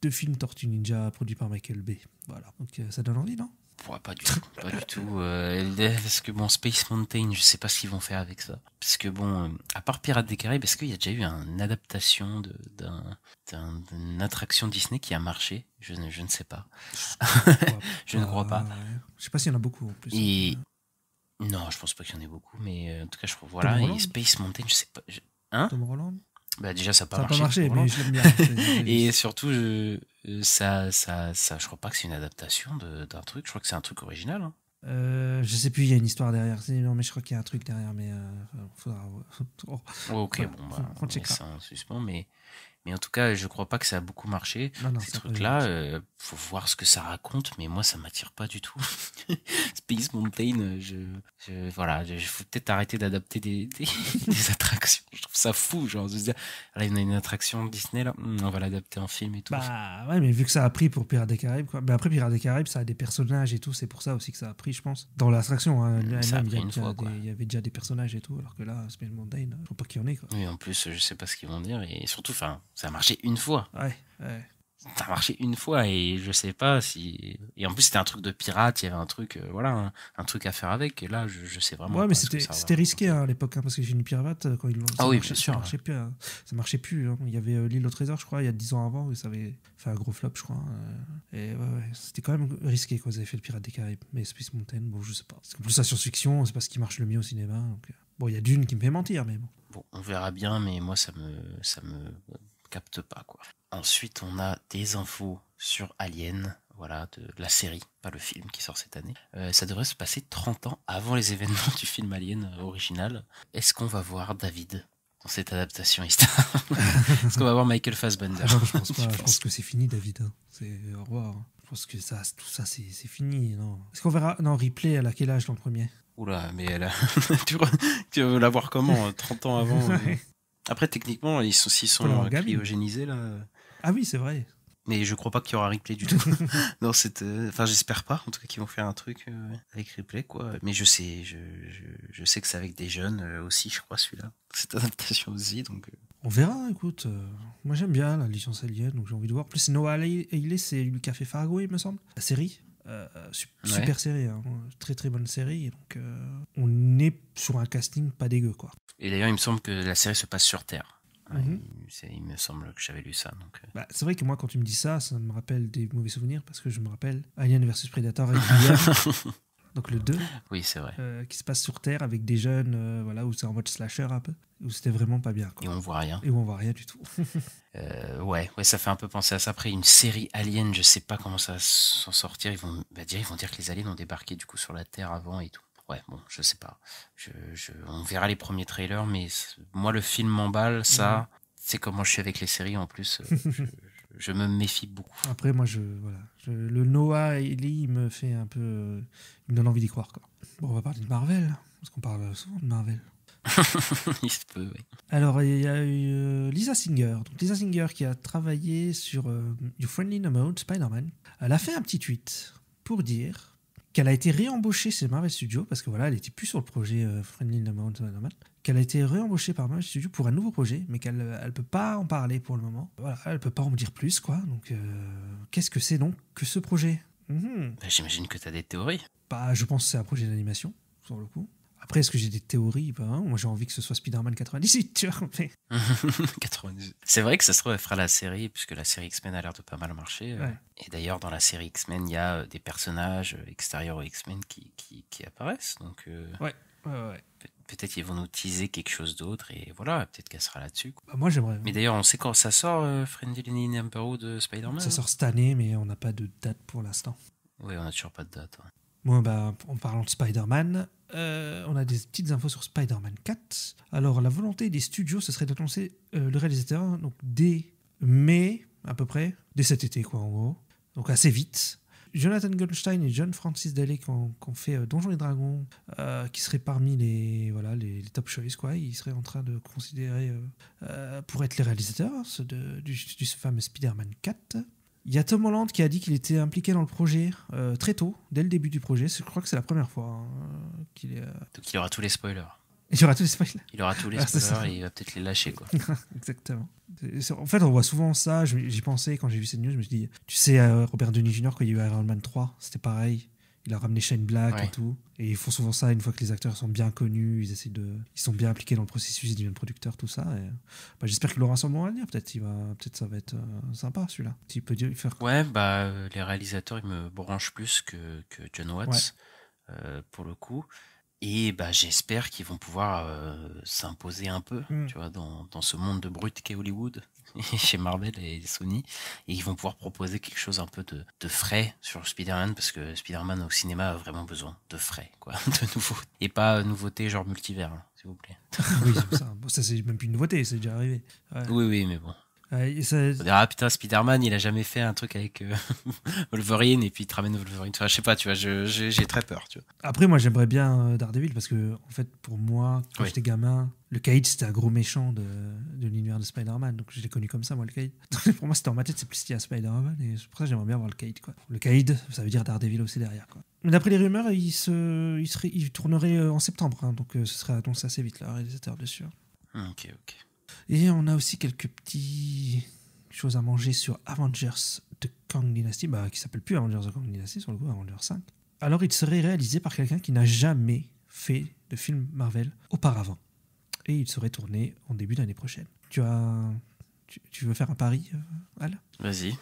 2 films Tortue Ninja produits par Michael Bay. Voilà, donc ça donne envie, non? Ouais, pas du tout. Parce que bon, Space Mountain, je sais pas ce qu'ils vont faire avec ça. Parce que bon, à part Pirates des Caraïbes, est-ce qu'il y a déjà eu une adaptation d'une attraction Disney qui a marché? Je ne sais pas. Je ne crois pas. Ouais. Je sais pas s'il y en a beaucoup en plus. Non, je pense pas qu'il y en ait beaucoup, mais en tout cas, je crois. Voilà, et Space Mountain, je sais pas. Hein? Tom Holland? Bah déjà ça n'a pas marché mais je l'aime bien. Et surtout je crois pas que c'est une adaptation d'un truc, je crois que c'est un truc original, hein. Je sais plus, il y a une histoire derrière. Non mais je crois qu'il y a un truc derrière, mais faudra. Ok, bon bah on checkera. Ça en suspens, mais en tout cas, je crois pas que ça a beaucoup marché. Non, ces trucs-là, faut voir ce que ça raconte, mais moi, ça m'attire pas du tout. Space Mountain, voilà, il faut peut-être arrêter d'adapter des attractions. Je trouve ça fou, genre, de se dire, là, il y a une attraction Disney, là, on va l'adapter en film et tout. Bah ouais, mais vu que ça a pris pour Pirates des Caraïbes, quoi. Mais après, Pirates des Caraïbes, ça a des personnages et tout, c'est pour ça aussi que ça a pris, je pense. Dans l'attraction, hein, il y avait déjà des personnages et tout, alors que là, Space Mountain, je crois pas qu'il y en ait, quoi. Oui, en plus, je sais pas ce qu'ils vont dire, et surtout, ça a marché une fois. Ouais. Ça a marché une fois et je sais pas si. Et en plus, c'était un truc de pirate, il y avait un truc, voilà, un truc à faire avec. Et là, je sais vraiment. Ouais, mais c'était risqué à l'époque, hein, parce que j'ai une pirate, quand ils l'ont. Ah oui, bien sûr. Ça marchait plus. Hein. Il y avait l'île au trésor, je crois, il y a 10 ans avant, et ça avait fait un gros flop, je crois. Et ouais, c'était quand même risqué quand ils avaient fait le Pirate des Caraïbes. Mais Space Mountain, bon, je sais pas. Parce qu'en plus, la science-fiction, c'est pas ce qui marche le mieux au cinéma. Donc, bon, il y a Dune qui me fait mentir, mais bon. Bon, on verra bien, mais moi, ça me capte pas, quoi. Ensuite, on a des infos sur Alien, voilà, de la série, pas le film qui sort cette année. Ça devrait se passer 30 ans avant les événements du film Alien original. Est-ce qu'on va voir David dans cette adaptation, Est-ce qu'on va voir Michael Fassbender? Non, je pense pas. Je pense que c'est fini, David. Hein. C'est au revoir. Je pense que tout ça, c'est fini. Non. Est-ce qu'on verra Ripley, elle a quel âge dans le premier? Oula, mais elle a... tu veux la voir comment 30 ans avant Après, techniquement, s'ils sont cryogénisés, là... Ah oui, c'est vrai. Mais je crois pas qu'il y aura Ripley du tout. Non, enfin, j'espère pas. En tout cas, qu'ils vont faire un truc avec Ripley, quoi. Mais je sais que c'est avec des jeunes aussi, je crois, celui-là. Cette adaptation aussi, donc... On verra, écoute. Moi, j'aime bien la licence Alien, donc j'ai envie de voir. En plus, Noah Hawley, c'est lui qui a fait Fargo, il me semble. La série. Super série, hein. Très très bonne série. Donc, on est sur un casting pas dégueu, quoi. Et d'ailleurs, il me semble que la série se passe sur Terre. Il me semble que j'avais lu ça. Donc... c'est vrai que moi, quand tu me dis ça, ça me rappelle des mauvais souvenirs parce que je me rappelle Alien vs Predator régulière. Donc le 2. Oui, c'est vrai. Qui se passe sur Terre avec des jeunes, voilà, où c'est en mode slasher un peu, où c'était vraiment pas bien, quoi. Et on voit rien. Et où on voit rien du tout. Ouais, ça fait un peu penser à ça. Après, une série Alien, je sais pas comment ça va s'en sortir. Ils vont dire que les aliens ont débarqué du coup sur la Terre avant et tout. Ouais, bon, je sais pas. On verra les premiers trailers, mais moi, le film m'emballe, ça. C'est comment je suis avec les séries en plus. je me méfie beaucoup. Après, moi, le Noah Ely, il me fait un peu... il me donne envie d'y croire, quoi. Bon, on va parler de Marvel, parce qu'on parle souvent de Marvel. Il se peut, oui. Alors, il y a eu Lisa Singer. Donc, Lisa Singer qui a travaillé sur You Friendly No Mode, Spider-Man. Elle a fait un petit tweet pour dire qu'elle a été réembauchée chez Marvel Studios, parce que voilà, elle n'était plus sur le projet Friendly No Mode, Spider-Man. Qu'elle a été réembauchée par Marvel Studios pour un nouveau projet, mais qu'elle ne peut pas en parler pour le moment. Voilà, elle ne peut pas en dire plus, quoi. Donc, qu'est-ce que c'est donc que ce projet? Bah, j'imagine que tu as des théories. Bah, je pense que c'est un projet d'animation, sur le coup. Après, est-ce que j'ai des théories? Bah, hein, moi, j'ai envie que ce soit Spider-Man 98, tu vois. Mais... 98. C'est vrai que ça se trouve, elle fera la série, puisque la série X-Men a l'air de pas mal marcher. Ouais. Et d'ailleurs, dans la série X-Men, il y a des personnages extérieurs aux X-Men qui apparaissent. Donc, Ouais. peut-être qu'ils vont nous teaser quelque chose d'autre, et voilà, peut-être qu'elle sera là-dessus, quoi. Bah, moi, j'aimerais. Mais d'ailleurs, on sait quand ça sort, Friendly Neighborhood de Spider-Man? Ça sort cette année, mais on n'a pas de date pour l'instant. Oui, on n'a toujours pas de date. Ouais. Bon, bah, en parlant de Spider-Man, on a des petites infos sur Spider-Man 4. Alors, la volonté des studios, ce serait d'annoncer le réalisateur donc, dès mai, à peu près, dès cet été, quoi, en gros. Donc, assez vite. Jonathan Goldstein et John Francis Daley qui ont fait Donjons et Dragons, qui seraient parmi les top choice, quoi. Ils seraient en train de considérer pour être les réalisateurs du fameux Spider-Man 4. Il y a Tom Holland qui a dit qu'il était impliqué dans le projet très tôt, dès le début du projet. Je crois que c'est la première fois qu'il est... Donc il aura tous les spoilers. Il y aura tous les spoilers. Il aura tous les spoilers et il va peut-être les lâcher, quoi. Exactement. En fait, on voit souvent ça. J'y pensais quand j'ai vu cette news. Je me suis dit, tu sais, Robert Downey Jr., quand il y a eu Iron Man 3, c'était pareil. Il a ramené Shane Black et tout. Et ils font souvent ça une fois que les acteurs sont bien connus, ils sont bien impliqués dans le processus, ils deviennent producteurs, tout ça. Et, bah, j'espère qu'il aura son mot à dire. Peut-être ça va être sympa, celui-là. Il peut faire... Ouais, bah, les réalisateurs, ils me branchent plus que John Watts, pour le coup. Et bah, j'espère qu'ils vont pouvoir s'imposer un peu, tu vois, dans ce monde de brut qu'est Hollywood, chez Marvel et Sony. Et ils vont pouvoir proposer quelque chose un peu de frais sur Spider-Man, parce que Spider-Man au cinéma a vraiment besoin de frais, quoi, de nouveau. Et pas nouveauté genre multivers, hein, s'il vous plaît. Oui, c'est ça. Bon, ça, c'est même plus une nouveauté, c'est déjà arrivé. Ouais. Oui, mais bon. Ça... On dira, putain, Spider-Man, il a jamais fait un truc avec Wolverine et puis il te ramène Wolverine. Enfin, je sais pas, tu vois, j'ai très peur, tu vois. Après, moi, j'aimerais bien Daredevil parce que, en fait, pour moi, quand j'étais gamin, le Caïd, c'était un gros méchant de l'univers de Spider-Man. Donc, je l'ai connu comme ça, moi, le Caïd. Pour moi, c'était en ma tête, c'est plus lié à Spider-Man. Et c'est pour ça que j'aimerais bien voir le Caïd, quoi. Le Caïd, ça veut dire Daredevil aussi derrière, quoi. Mais d'après les rumeurs, il tournerait en septembre. Hein, donc, ce serait annoncé assez vite, le réalisateur dessus. Ok. Et on a aussi quelques petites choses à manger sur Avengers de Kang Dynasty, qui s'appelle plus Avengers de Kang Dynasty, sur le coup, Avengers 5. Alors, il serait réalisé par quelqu'un qui n'a jamais fait de film Marvel auparavant. Et il serait tourné en début d'année prochaine. Tu veux faire un pari, Al? Vas-y.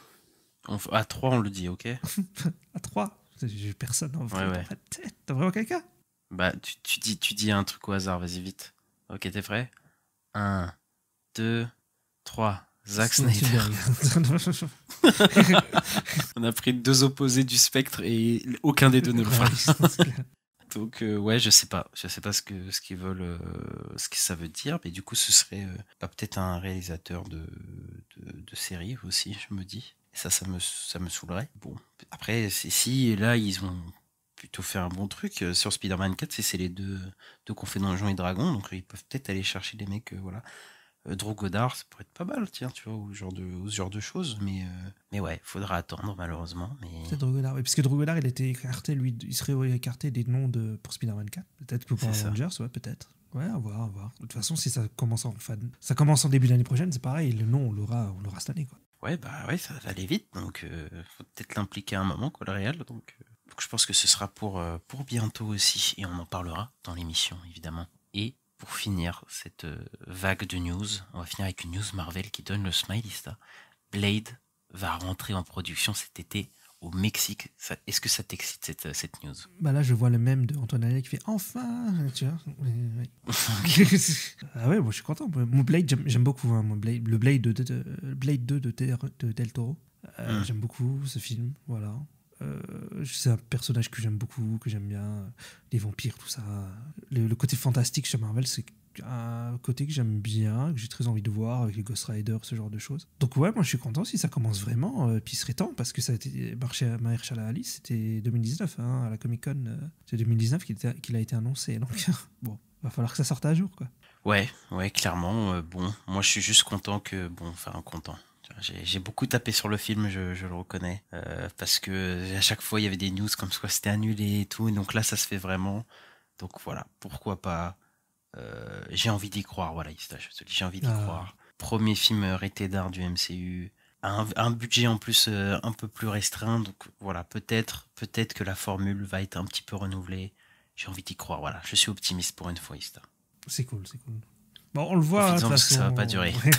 À 3, on le dit, ok? À 3? J'ai personne en vrai. Ouais. T'as vraiment quelqu'un? Bah, tu dis un truc au hasard, vas-y, vite. Ok, t'es prêt? 1, 2, 3. Zack Snyder. On a pris deux opposés du spectre et aucun des deux ne le fera. Donc ouais, je sais pas ce qu'ils veulent, ce que ça veut dire, mais du coup ce serait peut-être un réalisateur de série aussi, je me dis. Et ça me saoulerait. Bon, après si là ils ont plutôt fait un bon truc sur Spider-Man 4, c'est les deux qu'on fait Donjons et Dragons, donc ils peuvent peut-être aller chercher des mecs, voilà. Drew Goddard, ça pourrait être pas mal, tiens, tu vois, ou ce genre de choses, mais ouais, faudra attendre malheureusement. Mais... Peut-être Drew Goddard, oui, parce que Drew Goddard, il était écarté, lui, il serait écarté des noms pour Spider-Man 4, peut-être que pour Avengers, ouais, peut-être. Ouais, à voir. De toute façon, si ça commence en début d'année prochaine, c'est pareil, le nom, on l'aura cette année, quoi. Ouais, bah ouais, ça va aller vite, donc faut peut-être l'impliquer à un moment, quoi, le réel, donc je pense que ce sera pour bientôt aussi, et on en parlera dans l'émission, évidemment. Et pour finir cette vague de news, on va finir avec une news Marvel qui donne le smiley-sta. Blade va rentrer en production cet été au Mexique. Est-ce que ça t'excite cette news? Bah là, je vois le mème de Antoine Allais qui fait enfin, tu vois. Ouais. Ah ouais, moi je suis content. Mon Blade, j'aime beaucoup. Hein, le Blade 2 de Del Toro. J'aime beaucoup ce film. Voilà. C'est un personnage que j'aime beaucoup, que j'aime bien. Les vampires, tout ça. Le côté fantastique chez Marvel, c'est un côté que j'aime bien, que j'ai très envie de voir avec les Ghost Rider, ce genre de choses. Donc ouais, moi je suis content si ça commence vraiment, puis il serait temps, parce que ça a été Mahershala Ali, c'était 2019, hein, à la Comic-Con, c'est 2019 qu'il a été annoncé, donc bon, va falloir que ça sorte à jour, quoi. Ouais, clairement. Bon, moi je suis juste content que... content. J'ai beaucoup tapé sur le film, je le reconnais, parce que à chaque fois il y avait des news comme quoi c'était annulé et tout, et donc là ça se fait vraiment. Donc voilà, pourquoi pas. J'ai envie d'y croire, voilà, Ista, je te dis, j'ai envie d'y croire. Premier film rated R du MCU, un budget en plus un peu plus restreint, donc voilà, peut-être que la formule va être un petit peu renouvelée. J'ai envie d'y croire, voilà, je suis optimiste pour une fois, Ista. C'est cool. Bon, on le voit, de toute façon, ça va pas durer. Ouais.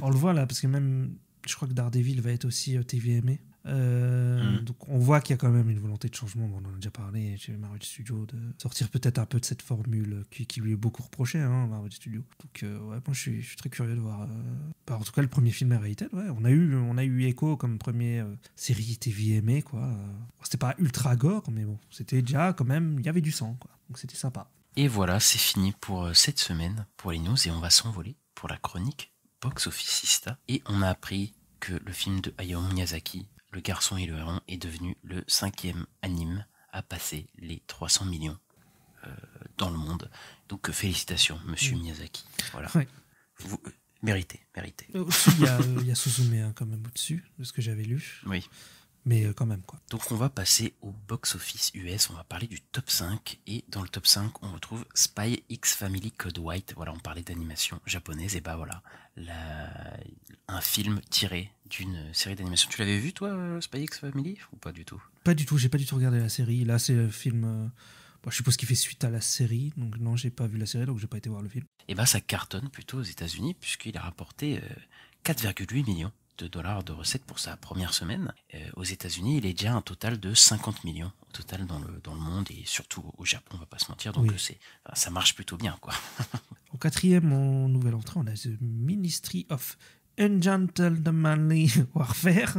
On le voit là, parce que même, je crois que Daredevil va être aussi TVMé. Donc on voit qu'il y a quand même une volonté de changement. Bon, on en a déjà parlé chez Marvel Studios, de sortir peut-être un peu de cette formule qui lui est beaucoup reprochée, hein, Marvel Studios. Donc ouais, moi je suis très curieux de voir. En tout cas, le premier film est rated. Ouais, on a eu Echo comme première série TVMé, quoi. C'était pas ultra gore, mais bon, c'était déjà quand même, il y avait du sang, quoi. Donc c'était sympa. Et voilà, c'est fini pour cette semaine, pour les news, et on va s'envoler pour la chronique Box Officista. Et on a appris que le film de Hayao Miyazaki, Le Garçon et le Héron, est devenu le 5e anime à passer les 300 millions dans le monde. Donc félicitations, monsieur Miyazaki. Voilà. Ouais. Vous méritez. Au-dessus, il y a Suzume, hein, quand même au-dessus de ce que j'avais lu. Oui. Mais quand même, quoi. Donc on va passer au box-office US, on va parler du top 5, et dans le top 5, on retrouve Spy X Family Code White. Voilà, on parlait d'animation japonaise, et bah voilà, un film tiré d'une série d'animation. Tu l'avais vu, toi, Spy X Family, ou pas du tout? Pas du tout, j'ai pas du tout regardé la série. Là, c'est le film... je suppose qu'il fait suite à la série, donc non, j'ai pas vu la série, donc j'ai pas été voir le film. Et bah ça cartonne plutôt aux États-Unis, puisqu'il a rapporté 4,8 millions de dollars de recettes pour sa première semaine. Aux États-Unis, il est déjà un total de 50 millions au total dans le monde, et surtout au Japon, on va pas se mentir. Donc ça marche plutôt bien, quoi. Au quatrième, en nouvelle entrée, on a The Ministry of Ungentlemanly Warfare,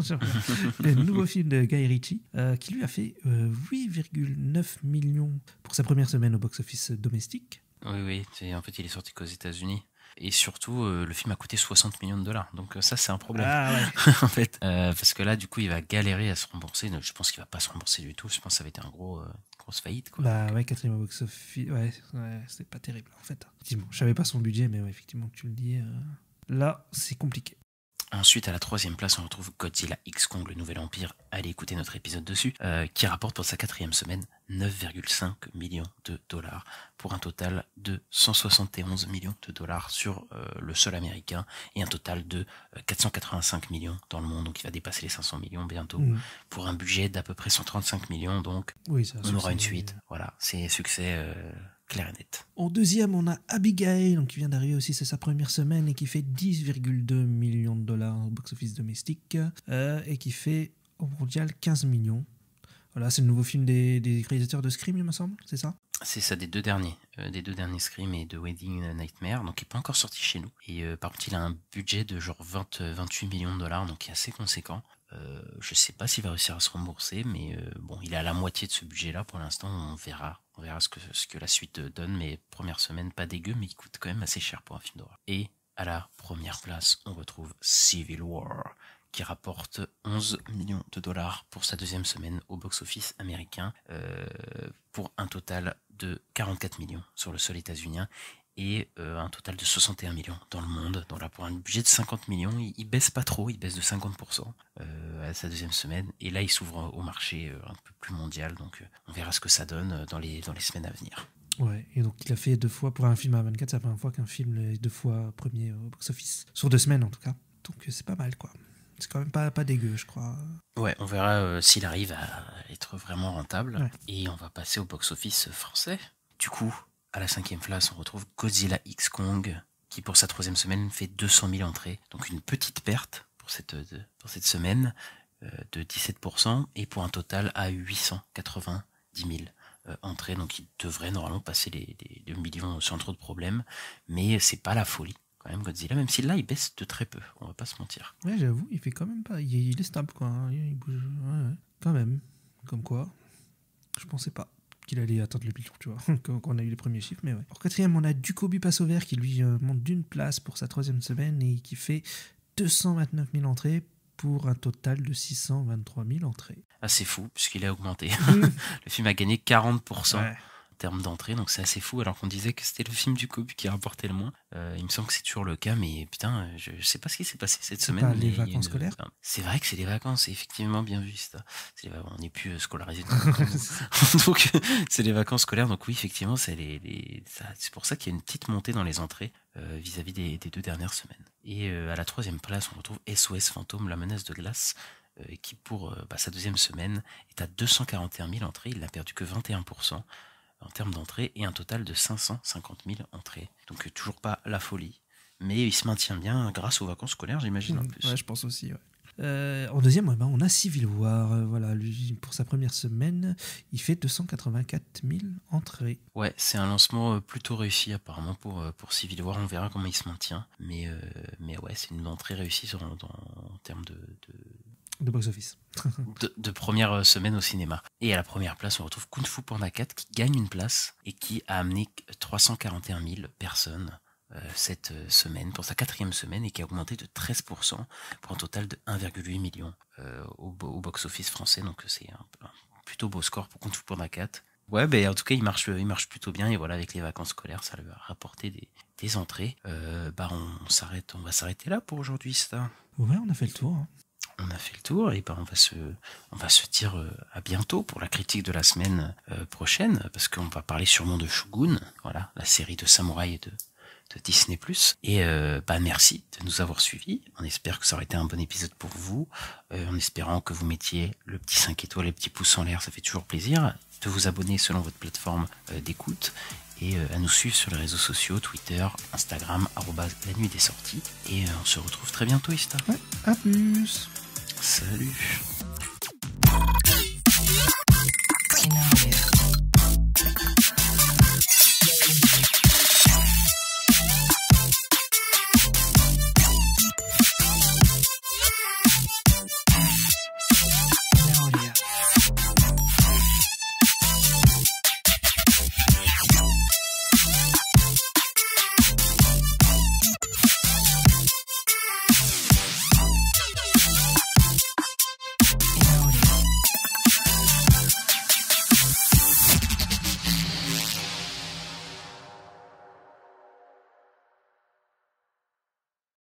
le nouveau film de Guy Ritchie, qui lui a fait 8,9 millions pour sa première semaine au box-office domestique. Oui, en fait il est sorti qu'aux États-Unis. Et surtout, le film a coûté 60 millions de dollars. Donc ça, c'est un problème. Ah ouais. En fait, parce que là, du coup, il va galérer à se rembourser. Je pense qu'il va pas se rembourser du tout. Je pense que ça va être une grosse faillite, quoi. Bah ouais, quatrième au box-office. Ouais, c'est pas terrible, en fait. Effectivement, je savais pas son budget, mais ouais, effectivement, que tu le dis. Là, c'est compliqué. Ensuite, à la troisième place, on retrouve Godzilla X Kong, le nouvel empire. Allez écouter notre épisode dessus, qui rapporte pour sa quatrième semaine 9,5 millions de dollars pour un total de 171 millions de dollars sur le sol américain, et un total de 485 millions dans le monde. Donc il va dépasser les 500 millions bientôt, pour un budget d'à peu près 135 millions. Donc oui, on aura une suite. Voilà, c'est succès clair et net. En deuxième, on a Abigail, donc qui vient d'arriver aussi, c'est sa première semaine, et qui fait 10,2 millions de dollars au box-office domestique, et qui fait au mondial 15 millions. Voilà, c'est le nouveau film des réalisateurs de Scream, il me semble, c'est ça? C'est ça, des deux derniers Scream et de Wedding Nightmare, donc il n'est pas encore sorti chez nous. Et par contre, il a un budget de genre 28 millions de dollars, donc qui est assez conséquent. Je sais pas s'il va réussir à se rembourser, mais bon, il est à la moitié de ce budget-là pour l'instant. On verra ce que la suite donne. Mais première semaine, pas dégueu, mais il coûte quand même assez cher pour un film d'horreur. Et à la première place, on retrouve Civil War, qui rapporte 11 millions de dollars pour sa deuxième semaine au box-office américain, pour un total de 44 millions sur le sol états-unien, et un total de 61 millions dans le monde. Donc là, pour un budget de 50 millions, il baisse pas trop, il baisse de 50% à sa deuxième semaine, et là il s'ouvre au marché un peu plus mondial, donc on verra ce que ça donne dans les semaines à venir. Ouais, et donc il a fait 2 fois, pour un film à 24, c'est la première fois qu'un film est 2 fois premier au box-office, sur 2 semaines en tout cas, donc c'est pas mal, quoi. C'est quand même pas dégueu, je crois. Ouais, on verra s'il arrive à être vraiment rentable. Ouais. Et on va passer au box-office français. Du coup, à la 5e place, on retrouve Godzilla X Kong, qui pour sa 3e semaine fait 200 000 entrées. Donc une petite perte pour cette semaine de 17%, et pour un total à 890 000 entrées. Donc il devrait normalement passer les 2 millions sans trop de problèmes. Mais c'est pas la folie, quand même, Godzilla, même si là il baisse de très peu, on va pas se mentir. Ouais, j'avoue, il fait quand même pas. Il est stable, quoi. Il bouge, ouais, quand même. Comme quoi, je pensais pas qu'il allait atteindre le million, tu vois, quand on a eu les premiers chiffres, mais ouais. En quatrième, on a Ducobu passe au vert qui lui monte d'une place pour sa 3e semaine et qui fait 229 000 entrées pour un total de 623 000 entrées. Ah, c'est fou, puisqu'il a augmenté. Mmh. Le film a gagné 40%. Ouais. En termes d'entrée, donc c'est assez fou, alors qu'on disait que c'était le film du Cobu qui rapportait le moins. Il me semble que c'est toujours le cas, mais putain, je sais pas ce qui s'est passé cette semaine. Pas les mais vacances scolaires. Enfin, c'est vrai que c'est les vacances, c'est effectivement bien vu ça. On n'est plus scolarisé. Donc c'est les vacances scolaires, donc oui, effectivement, c'est c'est pour ça qu'il y a une petite montée dans les entrées vis-à-vis des 2 dernières semaines. Et à la 3e place, on retrouve SOS Fantôme, la menace de glace, qui pour sa 2e semaine est à 241 000 entrées, il n'a perdu que 21%. En termes d'entrée, et un total de 550 000 entrées. Donc toujours pas la folie, mais il se maintient bien grâce aux vacances scolaires, j'imagine, en plus. Ouais, je pense aussi, ouais. En deuxième, on a Civil War. Voilà, lui, pour sa première semaine, il fait 284 000 entrées. Ouais, c'est un lancement plutôt réussi apparemment pour Civil War, on verra comment il se maintient. Mais ouais, c'est une entrée réussie en termes de box-office. de première semaine au cinéma. Et à la première place, on retrouve Kung Fu Panda 4 qui gagne une place et qui a amené 341 000 personnes cette semaine, pour sa 4e semaine, et qui a augmenté de 13% pour un total de 1,8 million au box-office français. Donc c'est un plutôt beau score pour Kung Fu Panda 4. Ouais, ben en tout cas, il marche plutôt bien, et voilà, avec les vacances scolaires, ça lui a rapporté des entrées. On va s'arrêter là pour aujourd'hui, ça. Ouais, on a fait le tour. Hein. On a fait le tour, et on va se dire à bientôt pour la critique de la semaine prochaine, parce qu'on va parler sûrement de Shogun, voilà, la série de samouraï de Disney+. Et merci de nous avoir suivis. On espère que ça aurait été un bon épisode pour vous, en espérant que vous mettiez le petit 5 étoiles, les petits pouces en l'air, ça fait toujours plaisir, de vous abonner selon votre plateforme d'écoute, et à nous suivre sur les réseaux sociaux, Twitter, Instagram, @la nuit des sorties. Et on se retrouve très bientôt, Ista. Ouais, à plus. Salut.